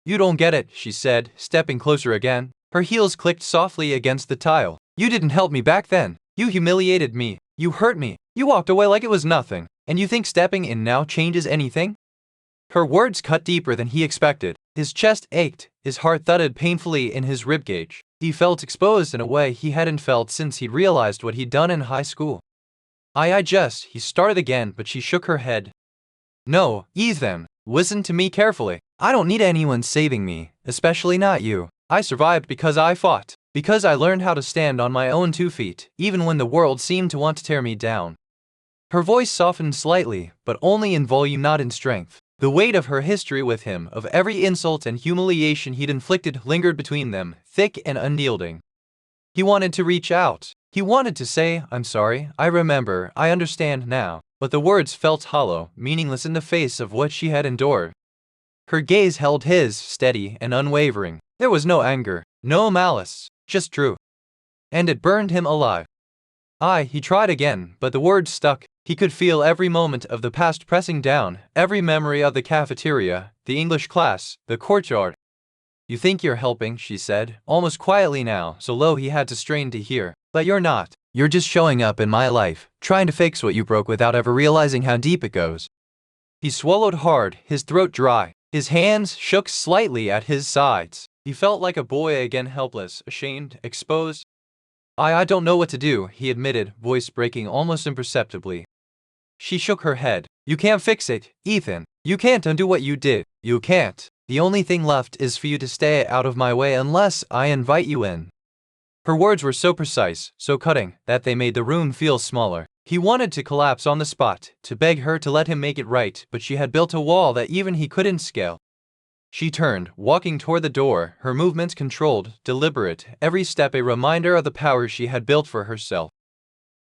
"You don't get it," she said, stepping closer again. Her heels clicked softly against the tile. "You didn't help me back then. You humiliated me. You hurt me. You walked away like it was nothing. And you think stepping in now changes anything?" Her words cut deeper than he expected. His chest ached, his heart thudded painfully in his ribcage. He felt exposed in a way he hadn't felt since he'd realized what he'd done in high school. He started again, but she shook her head. "No, Ethan, listen to me carefully. I don't need anyone saving me, especially not you. I survived because I fought, because I learned how to stand on my own 2 feet, even when the world seemed to want to tear me down." Her voice softened slightly, but only in volume, not in strength. The weight of her history with him, of every insult and humiliation he'd inflicted, lingered between them, thick and unyielding. He wanted to reach out. He wanted to say, "I'm sorry, I remember, I understand now." But the words felt hollow, meaningless in the face of what she had endured. Her gaze held his, steady and unwavering. There was no anger, no malice, just truth. And it burned him alive. He tried again, but the words stuck. He could feel every moment of the past pressing down, every memory of the cafeteria, the English class, the courtyard. "You think you're helping," she said, almost quietly now, so low he had to strain to hear. "But you're not. You're just showing up in my life, trying to fix what you broke without ever realizing how deep it goes." He swallowed hard, his throat dry. His hands shook slightly at his sides. He felt like a boy again, helpless, ashamed, exposed. I don't know what to do," he admitted, voice breaking almost imperceptibly. She shook her head. "You can't fix it, Ethan. You can't undo what you did. You can't. The only thing left is for you to stay out of my way unless I invite you in." Her words were so precise, so cutting, that they made the room feel smaller. He wanted to collapse on the spot, to beg her to let him make it right, but she had built a wall that even he couldn't scale. She turned, walking toward the door, her movements controlled, deliberate, every step a reminder of the power she had built for herself.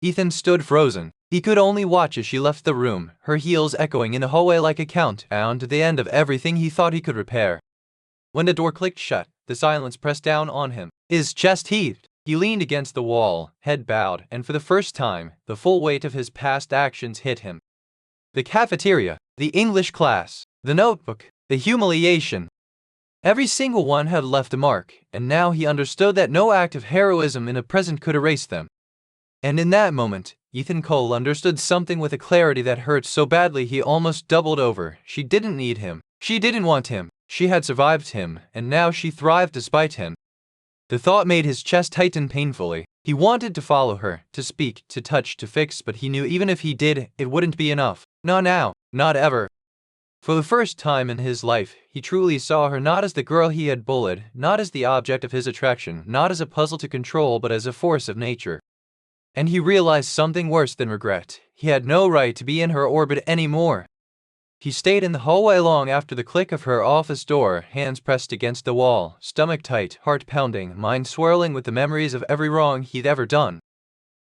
Ethan stood frozen. He could only watch as she left the room, her heels echoing in the hallway like a countdown to the end of everything he thought he could repair. When the door clicked shut, the silence pressed down on him. His chest heaved. He leaned against the wall, head bowed, and for the first time, the full weight of his past actions hit him. The cafeteria, the English class, the notebook, the humiliation. Every single one had left a mark, and now he understood that no act of heroism in the present could erase them. And in that moment, Ethan Cole understood something with a clarity that hurt so badly he almost doubled over. She didn't need him. She didn't want him. She had survived him, and now she thrived despite him. The thought made his chest tighten painfully. He wanted to follow her, to speak, to touch, to fix, but he knew even if he did, it wouldn't be enough. Not now, not ever. For the first time in his life, he truly saw her not as the girl he had bullied, not as the object of his attraction, not as a puzzle to control, but as a force of nature. And he realized something worse than regret. He had no right to be in her orbit anymore. He stayed in the hallway long after the click of her office door, hands pressed against the wall, stomach tight, heart pounding, mind swirling with the memories of every wrong he'd ever done.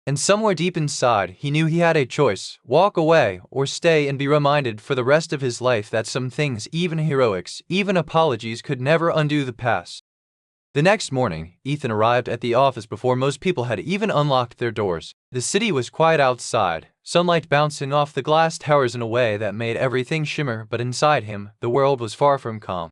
And somewhere deep inside, he knew he had a choice: walk away or stay and be reminded for the rest of his life that some things, even heroics, even apologies, could never undo the past. The next morning, Ethan arrived at the office before most people had even unlocked their doors. The city was quiet outside, sunlight bouncing off the glass towers in a way that made everything shimmer, but inside him, the world was far from calm.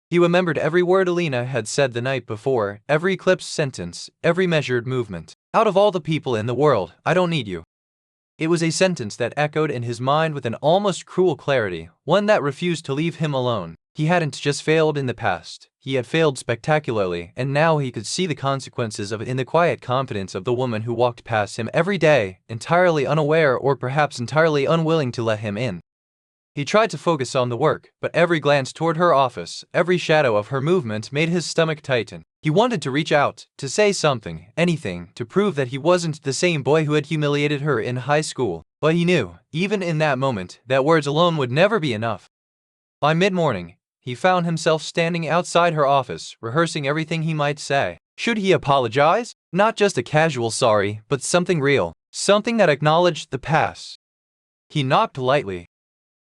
He remembered every word Alina had said the night before, every clipped sentence, every measured movement. "Out of all the people in the world, I don't need you." It was a sentence that echoed in his mind with an almost cruel clarity, one that refused to leave him alone. He hadn't just failed in the past, he had failed spectacularly, and now he could see the consequences of it in the quiet confidence of the woman who walked past him every day, entirely unaware or perhaps entirely unwilling to let him in. He tried to focus on the work, but every glance toward her office, every shadow of her movement made his stomach tighten. He wanted to reach out, to say something, anything, to prove that he wasn't the same boy who had humiliated her in high school, but he knew, even in that moment, that words alone would never be enough. By mid-morning, he found himself standing outside her office, rehearsing everything he might say. Should he apologize? Not just a casual sorry, but something real, something that acknowledged the past. He knocked lightly.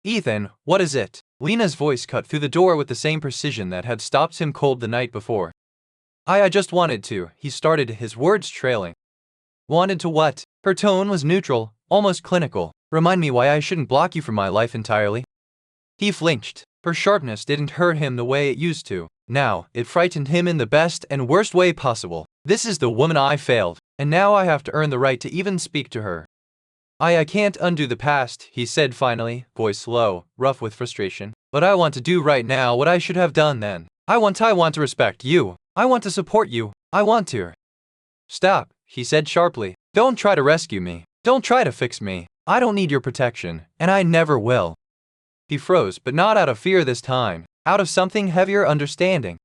"Ethan, what is it?" Lena's voice cut through the door with the same precision that had stopped him cold the night before. I just wanted to," he started, his words trailing. "Wanted to what?" Her tone was neutral, almost clinical. "Remind me why I shouldn't block you from my life entirely." He flinched. Her sharpness didn't hurt him the way it used to. Now, it frightened him in the best and worst way possible. "This is the woman I failed, and now I have to earn the right to even speak to her." I can't undo the past," he said finally, voice low, rough with frustration. "But I want to do right now what I should have done then. I want to respect you. I want to support you. I want to." "Stop," he said sharply. "Don't try to rescue me. Don't try to fix me. I don't need your protection, and I never will." He froze, but not out of fear this time, out of something heavier: understanding.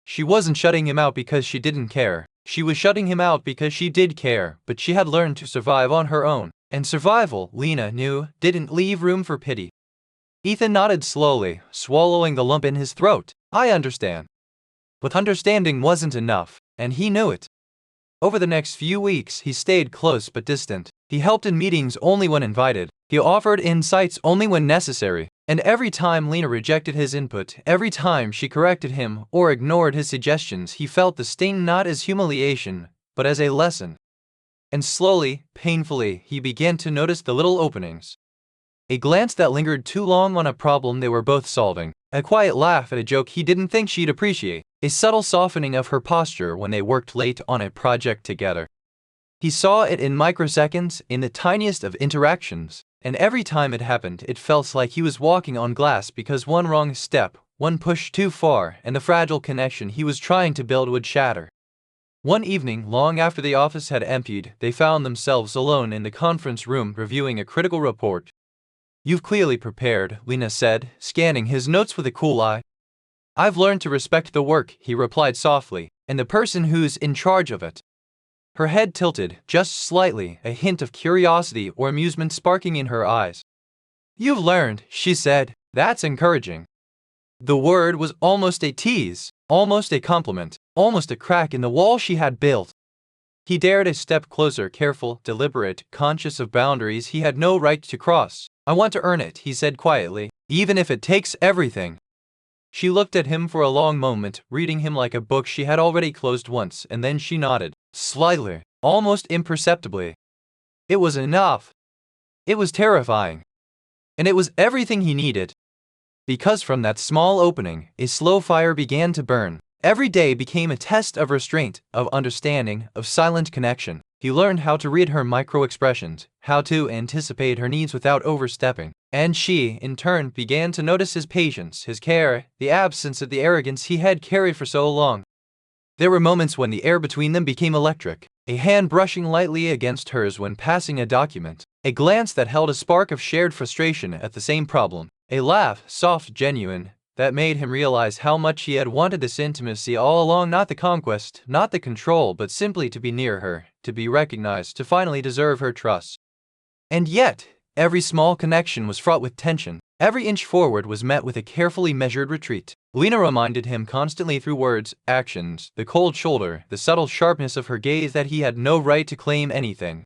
She wasn't shutting him out because she didn't care. She was shutting him out because she did care, but she had learned to survive on her own. And survival, Lena knew, didn't leave room for pity. Ethan nodded slowly, swallowing the lump in his throat. "I understand." But understanding wasn't enough, and he knew it. Over the next few weeks, he stayed close but distant. He helped in meetings only when invited. He offered insights only when necessary. And every time Lena rejected his input, every time she corrected him or ignored his suggestions, he felt the sting not as humiliation, but as a lesson. And slowly, painfully, he began to notice the little openings. A glance that lingered too long on a problem they were both solving. A quiet laugh at a joke he didn't think she'd appreciate. A subtle softening of her posture when they worked late on a project together. He saw it in microseconds, in the tiniest of interactions. And every time it happened, it felt like he was walking on glass because one wrong step, one push too far, and the fragile connection he was trying to build would shatter. One evening, long after the office had emptied, they found themselves alone in the conference room reviewing a critical report. "You've clearly prepared," Lena said, scanning his notes with a cool eye. "I've learned to respect the work," he replied softly, "and the person who's in charge of it." Her head tilted, just slightly, a hint of curiosity or amusement sparking in her eyes. "You've learned," she said. "That's encouraging." The word was almost a tease, almost a compliment, almost a crack in the wall she had built. He dared a step closer, careful, deliberate, conscious of boundaries he had no right to cross. "I want to earn it," he said quietly, "even if it takes everything." She looked at him for a long moment, reading him like a book she had already closed once, and then she nodded, slightly, almost imperceptibly. It was enough. It was terrifying. And it was everything he needed. Because from that small opening, a slow fire began to burn. Every day became a test of restraint, of understanding, of silent connection. He learned how to read her micro-expressions, how to anticipate her needs without overstepping. And she, in turn, began to notice his patience, his care, the absence of the arrogance he had carried for so long. There were moments when the air between them became electric, a hand brushing lightly against hers when passing a document, a glance that held a spark of shared frustration at the same problem, a laugh, soft, genuine, that made him realize how much he had wanted this intimacy all along, not the conquest, not the control, but simply to be near her, to be recognized, to finally deserve her trust. And yet, Every small connection was fraught with tension. Every inch forward was met with a carefully measured retreat. Lena reminded him constantly through words, actions, the cold shoulder, the subtle sharpness of her gaze that he had no right to claim anything.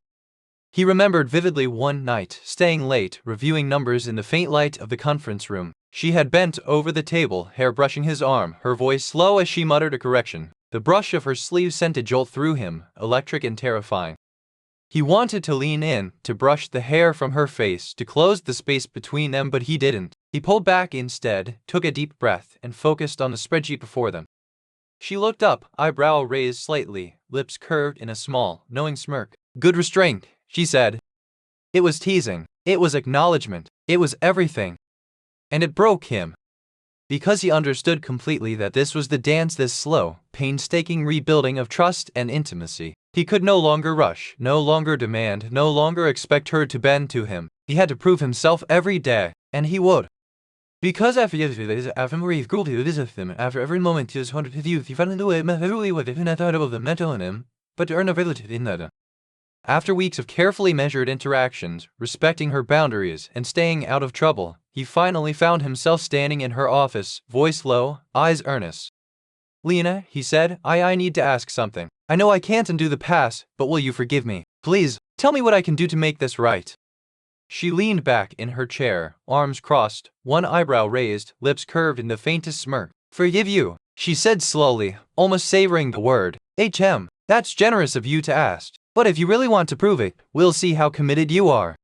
He remembered vividly one night, staying late, reviewing numbers in the faint light of the conference room. She had bent over the table, hair brushing his arm, her voice slow as she muttered a correction. The brush of her sleeve sent a jolt through him, electric and terrifying. He wanted to lean in, to brush the hair from her face, to close the space between them, but he didn't. He pulled back instead, took a deep breath, and focused on the spreadsheet before them. She looked up, eyebrow raised slightly, lips curved in a small, knowing smirk. "Good restraint," she said. It was teasing. It was acknowledgement. It was everything. And it broke him. Because he understood completely that this was the dance, this slow, painstaking rebuilding of trust and intimacy. He could no longer rush, no longer demand, no longer expect her to bend to him. He had to prove himself every day, and he would. Because after every moment he was haunted with youth, he found a way with it, and I thought of the mental in him, but to earn a relative in that. After weeks of carefully measured interactions, respecting her boundaries, and staying out of trouble, he finally found himself standing in her office, voice low, eyes earnest. "Lena," he said, I need to ask something. I know I can't undo the past, but will you forgive me? Please, tell me what I can do to make this right." She leaned back in her chair, arms crossed, one eyebrow raised, lips curved in the faintest smirk. "Forgive you," she said slowly, almost savoring the word. That's generous of you to ask. But if you really want to prove it, we'll see how committed you are."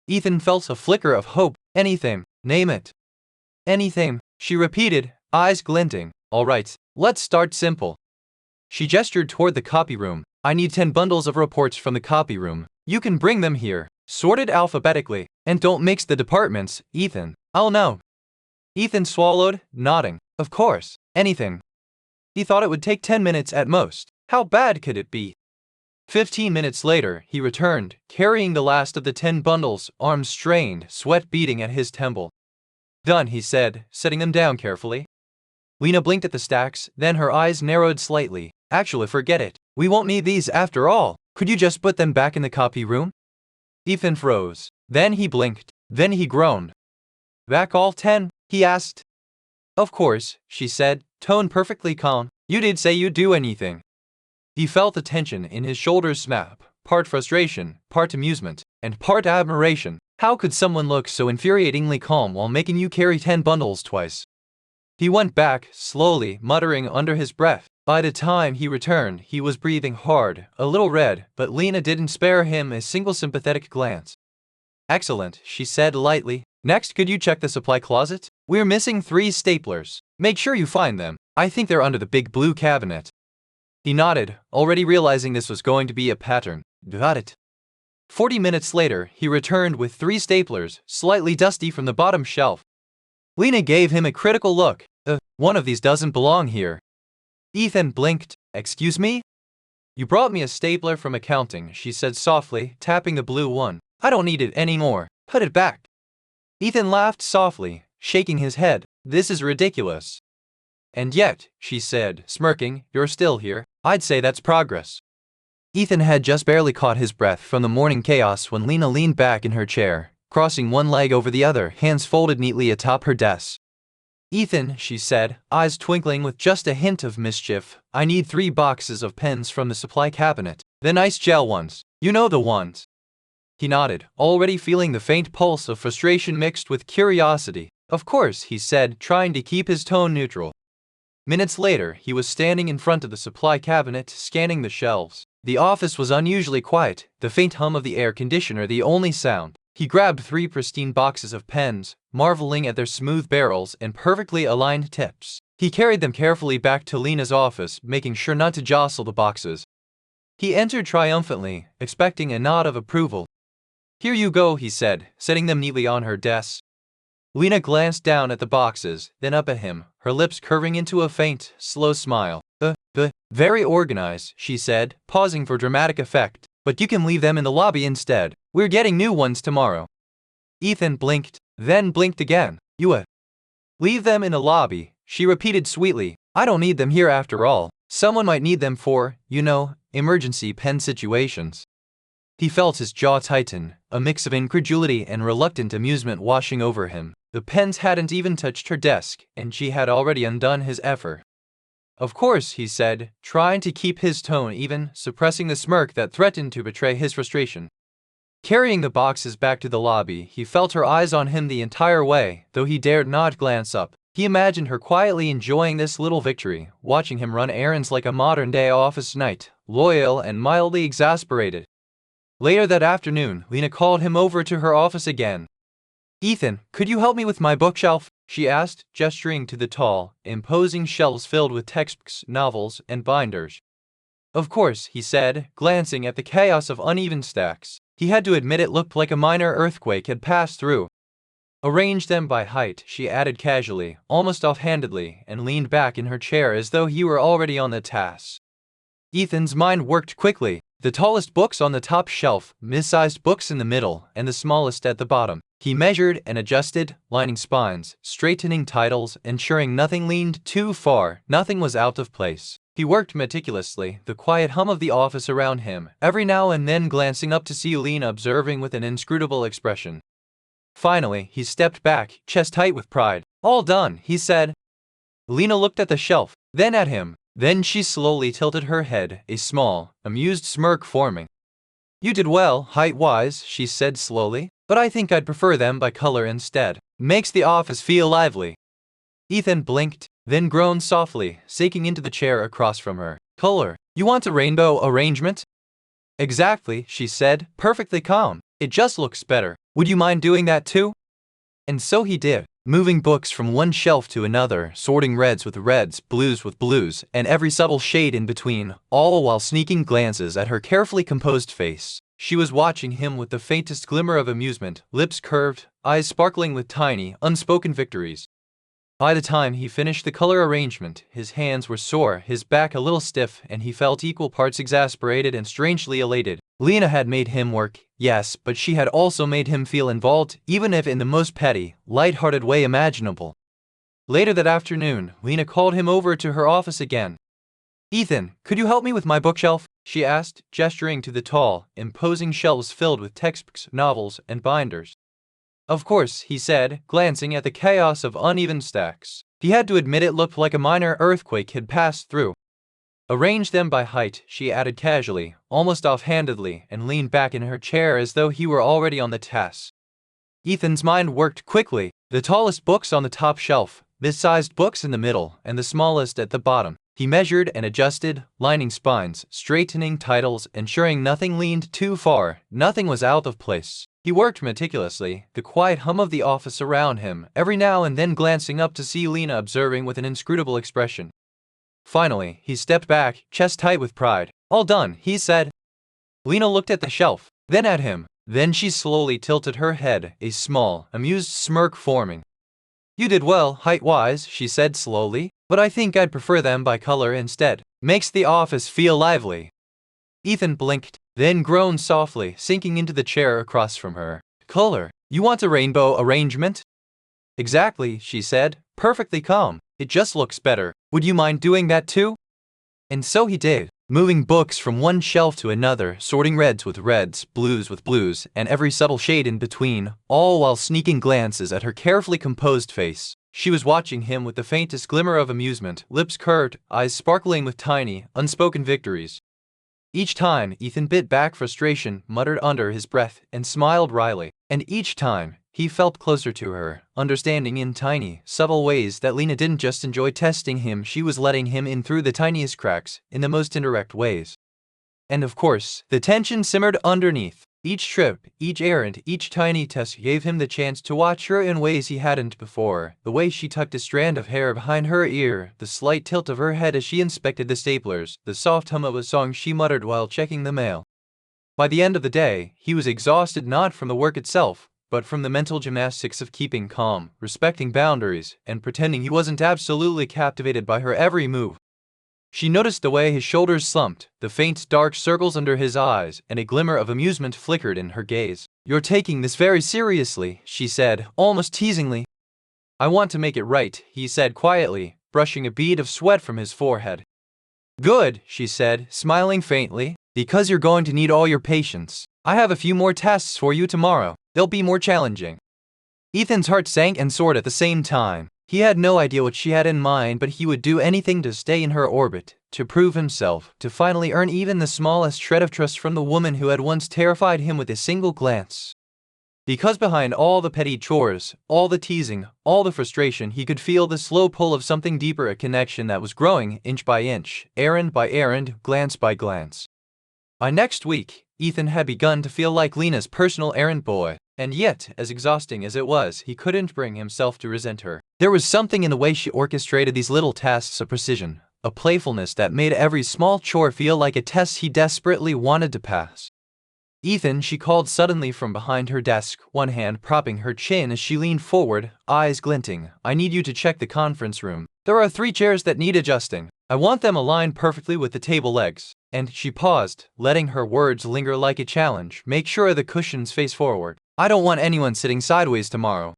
Ethan felt a flicker of hope. "Anything, name it." "Anything," she repeated, eyes glinting. "All right, let's start simple." She gestured toward the copy room. "I need 10 bundles of reports from the copy room. You can bring them here, sorted alphabetically. And don't mix the departments, Ethan. I'll know." Ethan swallowed, nodding. Of course, anything. He thought it would take 10 minutes at most. How bad could it be? 15 minutes later, he returned, carrying the last of the 10 bundles, arms strained, sweat beading at his temple. "Done," he said, setting them down carefully. Lena blinked at the stacks, then her eyes narrowed slightly. "Actually, forget it. We won't need these after all. Could you just put them back in the copy room?" Ethan froze. Then he blinked. Then he groaned. "Back all 10? He asked. "Of course," she said, tone perfectly calm. "You did say you'd do anything." He felt the tension in his shoulders snap, part frustration, part amusement, and part admiration. How could someone look so infuriatingly calm while making you carry 10 bundles twice? He went back, slowly, muttering under his breath. By the time he returned, he was breathing hard, a little red, but Lena didn't spare him a single sympathetic glance. "Excellent," she said lightly. "Next, could you check the supply closet? We're missing 3 staplers. Make sure you find them. I think they're under the big blue cabinet." He nodded, already realizing this was going to be a pattern. "Got it." 40 minutes later, he returned with 3 staplers, slightly dusty from the bottom shelf. Lena gave him a critical look. One of these doesn't belong here." Ethan blinked. "Excuse me?" "You brought me a stapler from accounting," she said softly, tapping the blue one. "I don't need it anymore. Put it back." Ethan laughed softly, shaking his head. "This is ridiculous." "And yet," she said, smirking, "you're still here. I'd say that's progress." Ethan had just barely caught his breath from the morning chaos when Lena leaned back in her chair, crossing one leg over the other, hands folded neatly atop her desk. "Ethan," she said, eyes twinkling with just a hint of mischief, "I need 3 boxes of pens from the supply cabinet. The nice gel ones. You know the ones." He nodded, already feeling the faint pulse of frustration mixed with curiosity. "Of course," he said, trying to keep his tone neutral. Minutes later, he was standing in front of the supply cabinet, scanning the shelves. The office was unusually quiet, the faint hum of the air conditioner the only sound. He grabbed 3 pristine boxes of pens, marveling at their smooth barrels and perfectly aligned tips. He carried them carefully back to Lena's office, making sure not to jostle the boxes. He entered triumphantly, expecting a nod of approval. "Here you go," he said, setting them neatly on her desk. Lena glanced down at the boxes, then up at him, her lips curving into a faint, slow smile. Very organized," she said, pausing for dramatic effect. "But you can leave them in the lobby instead. We're getting new ones tomorrow." Ethan blinked, then blinked again. "You leave them in the lobby," she repeated sweetly. "I don't need them here after all. Someone might need them for, emergency pen situations." He felt his jaw tighten, a mix of incredulity and reluctant amusement washing over him. The pens hadn't even touched her desk, and she had already undone his effort. Of course, he said, trying to keep his tone even, suppressing the smirk that threatened to betray his frustration. Carrying the boxes back to the lobby, he felt her eyes on him the entire way, though he dared not glance up. He imagined her quietly enjoying this little victory, watching him run errands like a modern-day office knight, loyal and mildly exasperated. Later that afternoon, Lena called him over to her office again. "Ethan, could you help me with my bookshelf?" she asked, gesturing to the tall, imposing shelves filled with textbooks, novels, and binders. "Of course," he said, glancing at the chaos of uneven stacks. He had to admit it looked like a minor earthquake had passed through. "Arrange them by height," she added casually, almost offhandedly, and leaned back in her chair as though he were already on the task. Ethan's mind worked quickly. The tallest books on the top shelf, mid-sized books in the middle, and the smallest at the bottom. He measured and adjusted, lining spines, straightening titles, ensuring nothing leaned too far, nothing was out of place. He worked meticulously, the quiet hum of the office around him, every now and then glancing up to see Lena observing with an inscrutable expression. Finally, he stepped back, chest tight with pride. "All done," he said. Lena looked at the shelf, then at him. Then she slowly tilted her head, a small, amused smirk forming. "You did well, height-wise," she said slowly, "but I think I'd prefer them by color instead. Makes the office feel lively." Ethan blinked, then groaned softly, sinking into the chair across from her. "Color? You want a rainbow arrangement?" "Exactly," she said, perfectly calm. "It just looks better. Would you mind doing that too?" And so he did, moving books from one shelf to another, sorting reds with reds, blues with blues, and every subtle shade in between, all while sneaking glances at her carefully composed face. She was watching him with the faintest glimmer of amusement, lips curved, eyes sparkling with tiny, unspoken victories. By the time he finished the color arrangement, his hands were sore, his back a little stiff, and he felt equal parts exasperated and strangely elated. Lena had made him work, yes, but she had also made him feel involved, even if in the most petty, light-hearted way imaginable. Later that afternoon, Lena called him over to her office again. "Ethan, could you help me with my bookshelf?" she asked, gesturing to the tall, imposing shelves filled with textbooks, novels, and binders. "Of course," he said, glancing at the chaos of uneven stacks. He had to admit it looked like a minor earthquake had passed through. "Arrange them by height," she added casually, almost offhandedly, and leaned back in her chair as though he were already on the task. Ethan's mind worked quickly. The tallest books on the top shelf, mid-sized books in the middle, and the smallest at the bottom. He measured and adjusted, lining spines, straightening titles, ensuring nothing leaned too far, nothing was out of place. He worked meticulously, the quiet hum of the office around him, every now and then glancing up to see Lena observing with an inscrutable expression. Finally, he stepped back, chest tight with pride. "All done," he said. Lena looked at the shelf, then at him. Then she slowly tilted her head, a small, amused smirk forming. "You did well, height-wise," she said slowly, "but I think I'd prefer them by color instead. Makes the office feel lively." Ethan blinked, then groaned softly, sinking into the chair across from her. "Color? You want a rainbow arrangement?" "Exactly," she said, perfectly calm. "It just looks better. Would you mind doing that too?" And so he did, moving books from one shelf to another, sorting reds with reds, blues with blues, and every subtle shade in between, all while sneaking glances at her carefully composed face. She was watching him with the faintest glimmer of amusement, lips curved, eyes sparkling with tiny, unspoken victories. Each time, Ethan bit back frustration, muttered under his breath, and smiled wryly. And each time, he felt closer to her, understanding in tiny, subtle ways that Lena didn't just enjoy testing him, she was letting him in through the tiniest cracks, in the most indirect ways. And of course, the tension simmered underneath. Each trip, each errand, each tiny test gave him the chance to watch her in ways he hadn't before. The way she tucked a strand of hair behind her ear, the slight tilt of her head as she inspected the staplers, the soft hum of a song she muttered while checking the mail. By the end of the day, he was exhausted not from the work itself, but from the mental gymnastics of keeping calm, respecting boundaries, and pretending he wasn't absolutely captivated by her every move. She noticed the way his shoulders slumped, the faint dark circles under his eyes, and a glimmer of amusement flickered in her gaze. "You're taking this very seriously," she said, almost teasingly. "I want to make it right," he said quietly, brushing a bead of sweat from his forehead. "Good," she said, smiling faintly, "because you're going to need all your patience." I have a few more tasks for you tomorrow. They'll be more challenging. Ethan's heart sank and soared at the same time. He had no idea what she had in mind, but he would do anything to stay in her orbit, to prove himself, to finally earn even the smallest shred of trust from the woman who had once terrified him with a single glance. Because behind all the petty chores, all the teasing, all the frustration, he could feel the slow pull of something deeper, a connection that was growing inch by inch, errand by errand, glance by glance. By next week, Ethan had begun to feel like Lena's personal errand boy, and yet, as exhausting as it was, he couldn't bring himself to resent her. There was something in the way she orchestrated these little tasks of precision, a playfulness that made every small chore feel like a test he desperately wanted to pass. Ethan, she called suddenly from behind her desk, one hand propping her chin as she leaned forward, eyes glinting. I need you to check the conference room. There are 3 chairs that need adjusting. I want them aligned perfectly with the table legs. And she paused, letting her words linger like a challenge. Make sure the cushions face forward. I don't want anyone sitting sideways tomorrow.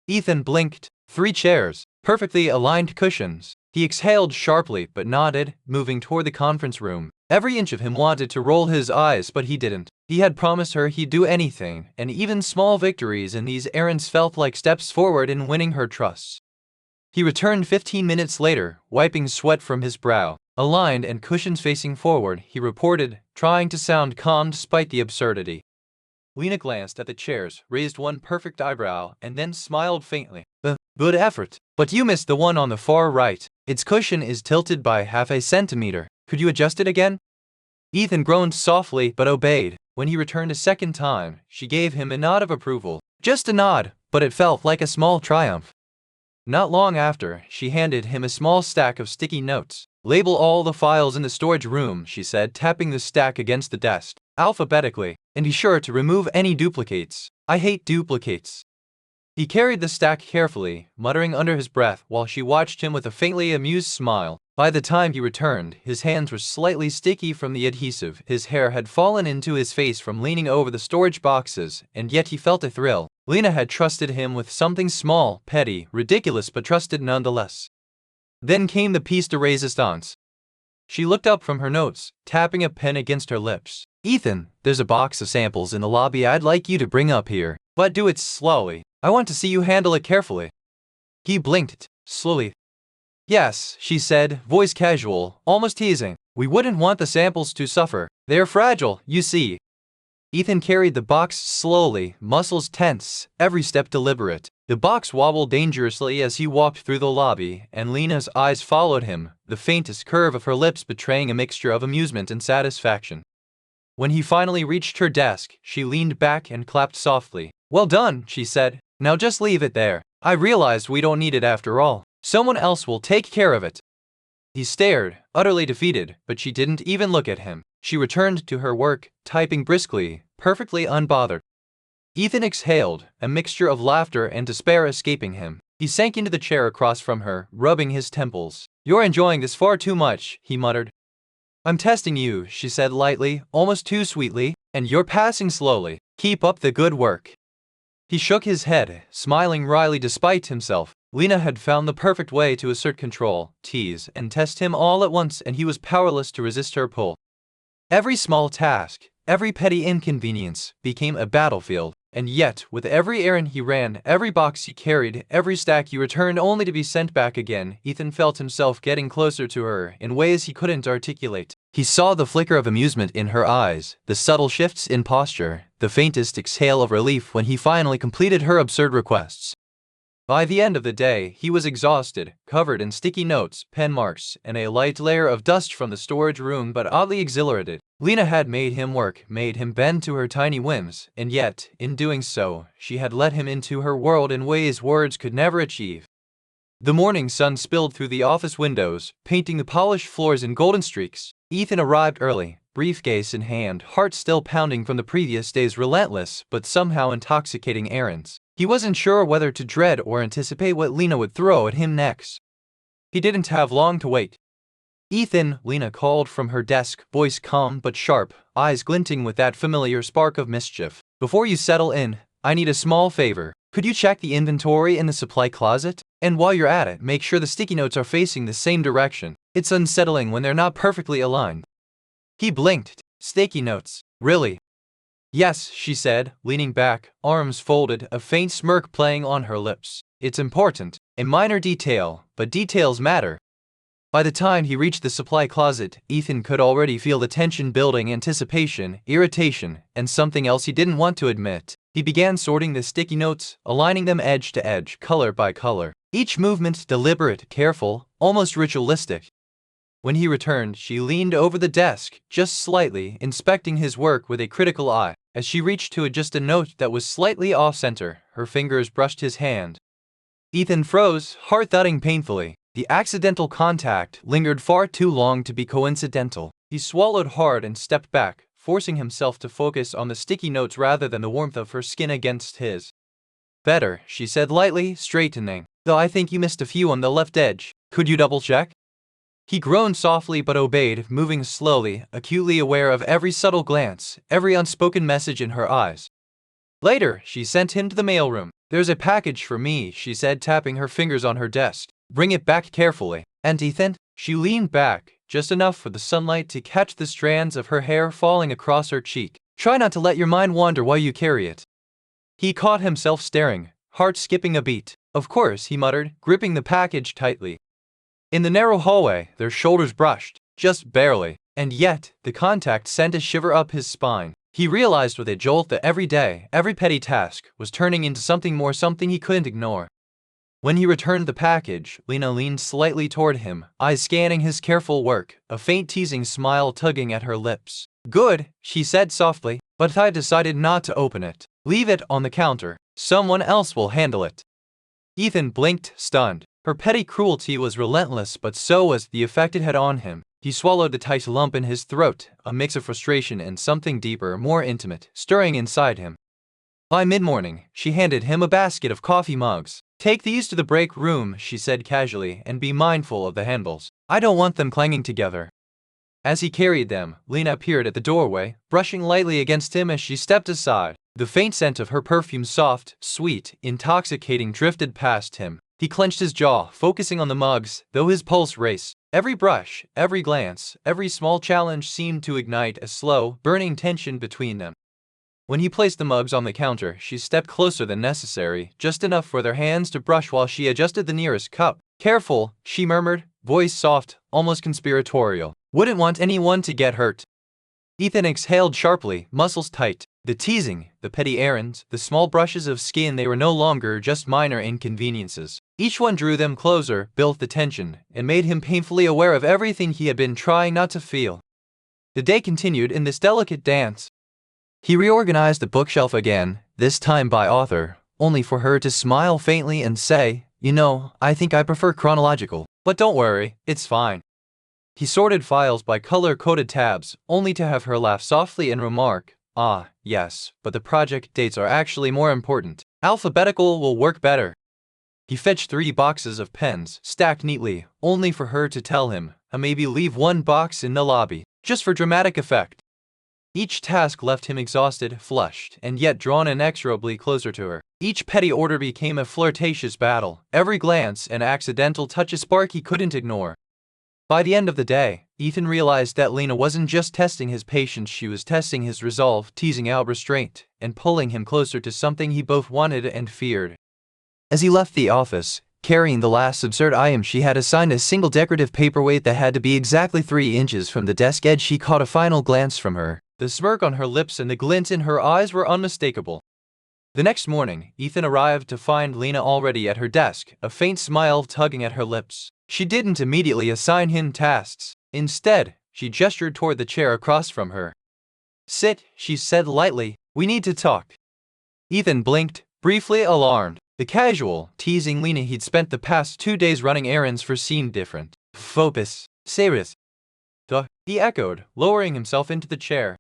Ethan blinked. 3 chairs, perfectly aligned cushions. He exhaled sharply but nodded, moving toward the conference room. Every inch of him wanted to roll his eyes, but he didn't. He had promised her he'd do anything, and even small victories in these errands felt like steps forward in winning her trust. He returned 15 minutes later, wiping sweat from his brow. Aligned and cushions facing forward, he reported, trying to sound calm despite the absurdity. Lena glanced at the chairs, raised one perfect eyebrow, and then smiled faintly. Good effort. But you missed the one on the far right. Its cushion is tilted by half a centimeter. Could you adjust it again? Ethan groaned softly but obeyed. When he returned a second time, she gave him a nod of approval. Just a nod, but it felt like a small triumph. Not long after, she handed him a small stack of sticky notes. Label all the files in the storage room, she said, tapping the stack against the desk, alphabetically, and be sure to remove any duplicates. I hate duplicates. He carried the stack carefully, muttering under his breath while she watched him with a faintly amused smile. By the time he returned, his hands were slightly sticky from the adhesive. His hair had fallen into his face from leaning over the storage boxes, and yet he felt a thrill. Lena had trusted him with something small, petty, ridiculous, but trusted nonetheless. Then came the piece de resistance. She looked up from her notes, tapping a pen against her lips. Ethan, there's a box of samples in the lobby I'd like you to bring up here, but do it slowly. I want to see you handle it carefully. He blinked, slowly. Yes, she said, voice casual, almost teasing. We wouldn't want the samples to suffer. They're fragile, you see. Ethan carried the box slowly, muscles tense, every step deliberate. The box wobbled dangerously as he walked through the lobby, and Lena's eyes followed him, the faintest curve of her lips betraying a mixture of amusement and satisfaction. When he finally reached her desk, she leaned back and clapped softly. Well done, she said. Now just leave it there. I realized we don't need it after all. Someone else will take care of it. He stared, utterly defeated, but she didn't even look at him. She returned to her work, typing briskly, perfectly unbothered. Ethan exhaled, a mixture of laughter and despair escaping him. He sank into the chair across from her, rubbing his temples. You're enjoying this far too much, he muttered. I'm testing you, she said lightly, almost too sweetly, and you're passing slowly. Keep up the good work. He shook his head, smiling wryly despite himself. Lena had found the perfect way to assert control, tease, and test him all at once, and he was powerless to resist her pull. Every small task, every petty inconvenience, became a battlefield, and yet, with every errand he ran, every box he carried, every stack he returned only to be sent back again, Ethan felt himself getting closer to her in ways he couldn't articulate. He saw the flicker of amusement in her eyes, the subtle shifts in posture, the faintest exhale of relief when he finally completed her absurd requests. By the end of the day, he was exhausted, covered in sticky notes, pen marks, and a light layer of dust from the storage room, but oddly exhilarated. Lena had made him work, made him bend to her tiny whims, and yet, in doing so, she had let him into her world in ways words could never achieve. The morning sun spilled through the office windows, painting the polished floors in golden streaks. Ethan arrived early, briefcase in hand, heart still pounding from the previous day's relentless but somehow intoxicating errands. He wasn't sure whether to dread or anticipate what Lena would throw at him next. He didn't have long to wait. Ethan, Lena called from her desk, voice calm but sharp, eyes glinting with that familiar spark of mischief. Before you settle in, I need a small favor. Could you check the inventory in the supply closet? And while you're at it, make sure the sticky notes are facing the same direction. It's unsettling when they're not perfectly aligned. He blinked. Sticky notes. Really? Yes, she said, leaning back, arms folded, a faint smirk playing on her lips. It's important. A minor detail, but details matter. By the time he reached the supply closet, Ethan could already feel the tension building, anticipation, irritation, and something else he didn't want to admit. He began sorting the sticky notes, aligning them edge to edge, color by color. Each movement deliberate, careful, almost ritualistic. When he returned, she leaned over the desk, just slightly, inspecting his work with a critical eye. As she reached to adjust a note that was slightly off-center, her fingers brushed his hand. Ethan froze, heart thudding painfully. The accidental contact lingered far too long to be coincidental. He swallowed hard and stepped back, forcing himself to focus on the sticky notes rather than the warmth of her skin against his. Better, she said lightly, straightening. Though I think you missed a few on the left edge. Could you double-check? He groaned softly but obeyed, moving slowly, acutely aware of every subtle glance, every unspoken message in her eyes. Later, she sent him to the mailroom. There's a package for me, she said, tapping her fingers on her desk. Bring it back carefully. And Ethan? She leaned back, just enough for the sunlight to catch the strands of her hair falling across her cheek. Try not to let your mind wander while you carry it. He caught himself staring, heart skipping a beat. Of course, he muttered, gripping the package tightly. In the narrow hallway, their shoulders brushed, just barely, and yet, the contact sent a shiver up his spine. He realized with a jolt that every day, every petty task, was turning into something more, something he couldn't ignore. When he returned the package, Lena leaned slightly toward him, eyes scanning his careful work, a faint teasing smile tugging at her lips. Good, she said softly, but I decided not to open it. Leave it on the counter. Someone else will handle it. Ethan blinked, stunned. Her petty cruelty was relentless, but so was the effect it had on him. He swallowed the tight lump in his throat, a mix of frustration and something deeper, more intimate, stirring inside him. By mid-morning, she handed him a basket of coffee mugs. Take these to the break room, she said casually, and be mindful of the handles. I don't want them clanging together. As he carried them, Lena appeared at the doorway, brushing lightly against him as she stepped aside. The faint scent of her perfume, soft, sweet, intoxicating, drifted past him. He clenched his jaw, focusing on the mugs, though his pulse raced. Every brush, every glance, every small challenge seemed to ignite a slow, burning tension between them. When he placed the mugs on the counter, she stepped closer than necessary, just enough for their hands to brush while she adjusted the nearest cup. Careful, she murmured, voice soft, almost conspiratorial. Wouldn't want anyone to get hurt. Ethan exhaled sharply, muscles tight. The teasing, the petty errands, the small brushes of skin, they were no longer just minor inconveniences. Each one drew them closer, built the tension, and made him painfully aware of everything he had been trying not to feel. The day continued in this delicate dance. He reorganized the bookshelf again, this time by author, only for her to smile faintly and say, "You know, I think I prefer chronological. But don't worry, it's fine." He sorted files by color-coded tabs, only to have her laugh softly and remark, "Ah, yes, but the project dates are actually more important. Alphabetical will work better." He fetched 3 boxes of pens, stacked neatly, only for her to tell him, maybe leave 1 box in the lobby, just for dramatic effect. Each task left him exhausted, flushed, and yet drawn inexorably closer to her. Each petty order became a flirtatious battle, every glance an accidental touch, a spark he couldn't ignore. By the end of the day, Ethan realized that Lena wasn't just testing his patience, she was testing his resolve, teasing out restraint, and pulling him closer to something he both wanted and feared. As he left the office, carrying the last absurd item she had assigned, a single decorative paperweight that had to be exactly 3 inches from the desk edge, he caught a final glance from her. The smirk on her lips and the glint in her eyes were unmistakable. The next morning, Ethan arrived to find Lena already at her desk, a faint smile tugging at her lips. She didn't immediately assign him tasks. Instead, she gestured toward the chair across from her. "Sit," she said lightly. "We need to talk." Ethan blinked, briefly alarmed. The casual, teasing Lena he'd spent the past 2 days running errands for seemed different. "Focus. Serious." He echoed, lowering himself into the chair.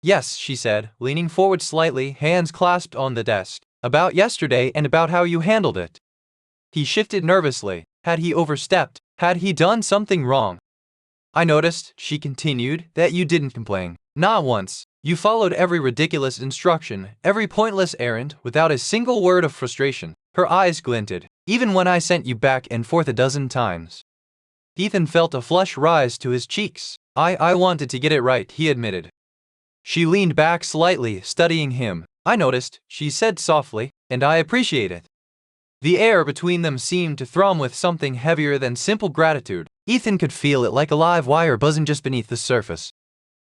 "Yes," she said, leaning forward slightly, hands clasped on the desk. "About yesterday and about how you handled it." He shifted nervously. Had he overstepped? Had he done something wrong? "I noticed," she continued, "that you didn't complain. Not once. You followed every ridiculous instruction, every pointless errand, without a single word of frustration." Her eyes glinted. "Even when I sent you back and forth a dozen times." Ethan felt a flush rise to his cheeks. I wanted to get it right," he admitted. She leaned back slightly, studying him. I noticed, she said softly, and I appreciate it. The air between them seemed to thrum with something heavier than simple gratitude. Ethan could feel it like a live wire buzzing just beneath the surface.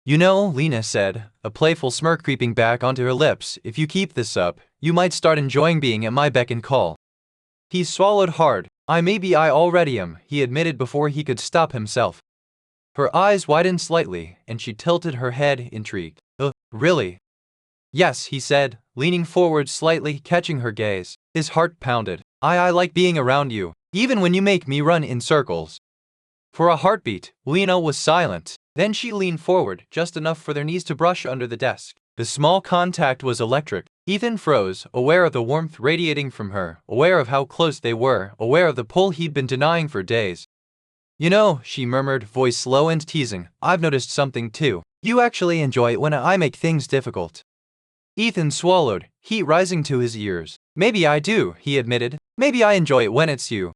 You know, Lena said, a playful smirk creeping back onto her lips, if you keep this up, you might start enjoying being at my beck and call. He swallowed hard. I already am, he admitted before he could stop himself. Her eyes widened slightly, and she tilted her head, intrigued. Really? Yes, he said, leaning forward slightly, catching her gaze. His heart pounded. I like being around you, even when you make me run in circles. For a heartbeat, Lena was silent. Then she leaned forward, just enough for their knees to brush under the desk. The small contact was electric. Ethan froze, aware of the warmth radiating from her, aware of how close they were, aware of the pull he'd been denying for days. You know, she murmured, voice slow and teasing, I've noticed something too. You actually enjoy it when I make things difficult. Ethan swallowed, heat rising to his ears. Maybe I do, he admitted. Maybe I enjoy it when it's you.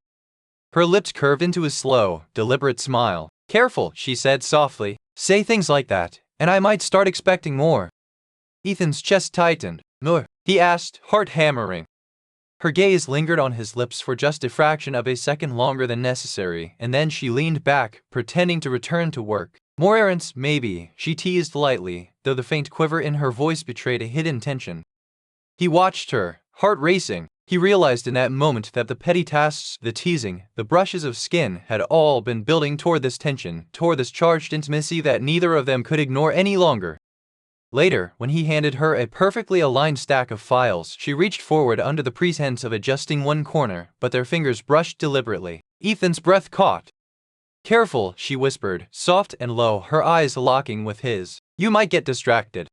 Her lips curved into a slow, deliberate smile. Careful, she said softly. Say things like that, and I might start expecting more. Ethan's chest tightened. More? He asked, heart hammering. Her gaze lingered on his lips for just a fraction of a second longer than necessary, and then she leaned back, pretending to return to work. More errands, maybe, she teased lightly, though the faint quiver in her voice betrayed a hidden tension. He watched her, heart racing. He realized in that moment that the petty tasks, the teasing, the brushes of skin had all been building toward this tension, toward this charged intimacy that neither of them could ignore any longer. Later, when he handed her a perfectly aligned stack of files, she reached forward under the pretense of adjusting one corner, but their fingers brushed deliberately. Ethan's breath caught. Careful, she whispered, soft and low, her eyes locking with his. You might get distracted.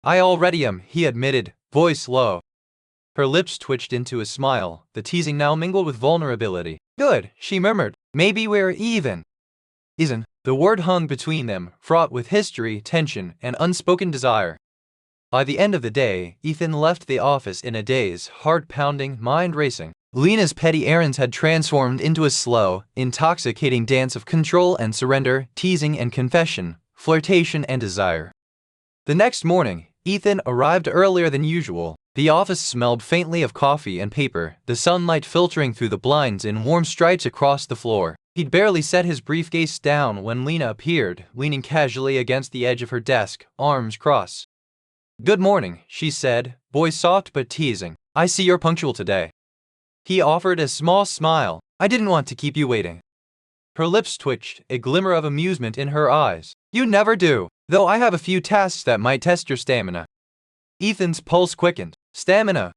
I already am, he admitted, voice low. Her lips twitched into a smile, the teasing now mingled with vulnerability. Good, she murmured. Maybe we're even. Isn't. The word hung between them, fraught with history, tension, and unspoken desire. By the end of the day, Ethan left the office in a daze, heart pounding, mind racing. Lena's petty errands had transformed into a slow, intoxicating dance of control and surrender, teasing and confession, flirtation and desire. The next morning, Ethan arrived earlier than usual. The office smelled faintly of coffee and paper, the sunlight filtering through the blinds in warm stripes across the floor. He'd barely set his briefcase down when Lena appeared, leaning casually against the edge of her desk, arms crossed. Good morning, she said, voice soft but teasing. I see you're punctual today. He offered a small smile. I didn't want to keep you waiting. Her lips twitched, a glimmer of amusement in her eyes. You never do, though I have a few tasks that might test your stamina. Ethan's pulse quickened. Stamina?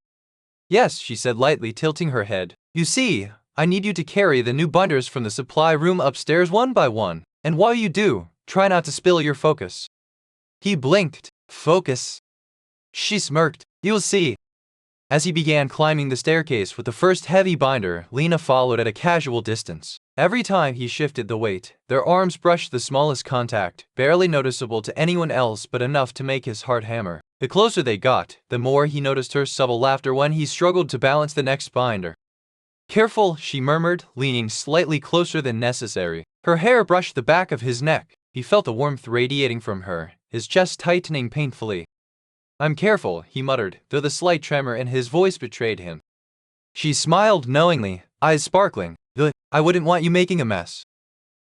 Yes, she said lightly, tilting her head. You see, I need you to carry the new binders from the supply room upstairs one by one, and while you do, try not to spill your focus. He blinked. Focus? She smirked. You'll see. As he began climbing the staircase with the first heavy binder, Lena followed at a casual distance. Every time he shifted the weight, their arms brushed the smallest contact, barely noticeable to anyone else but enough to make his heart hammer. The closer they got, the more he noticed her subtle laughter when he struggled to balance the next binder. Careful, she murmured, leaning slightly closer than necessary. Her hair brushed the back of his neck. He felt the warmth radiating from her, his chest tightening painfully. I'm careful, he muttered, though the slight tremor in his voice betrayed him. She smiled knowingly, eyes sparkling. Good, I wouldn't want you making a mess.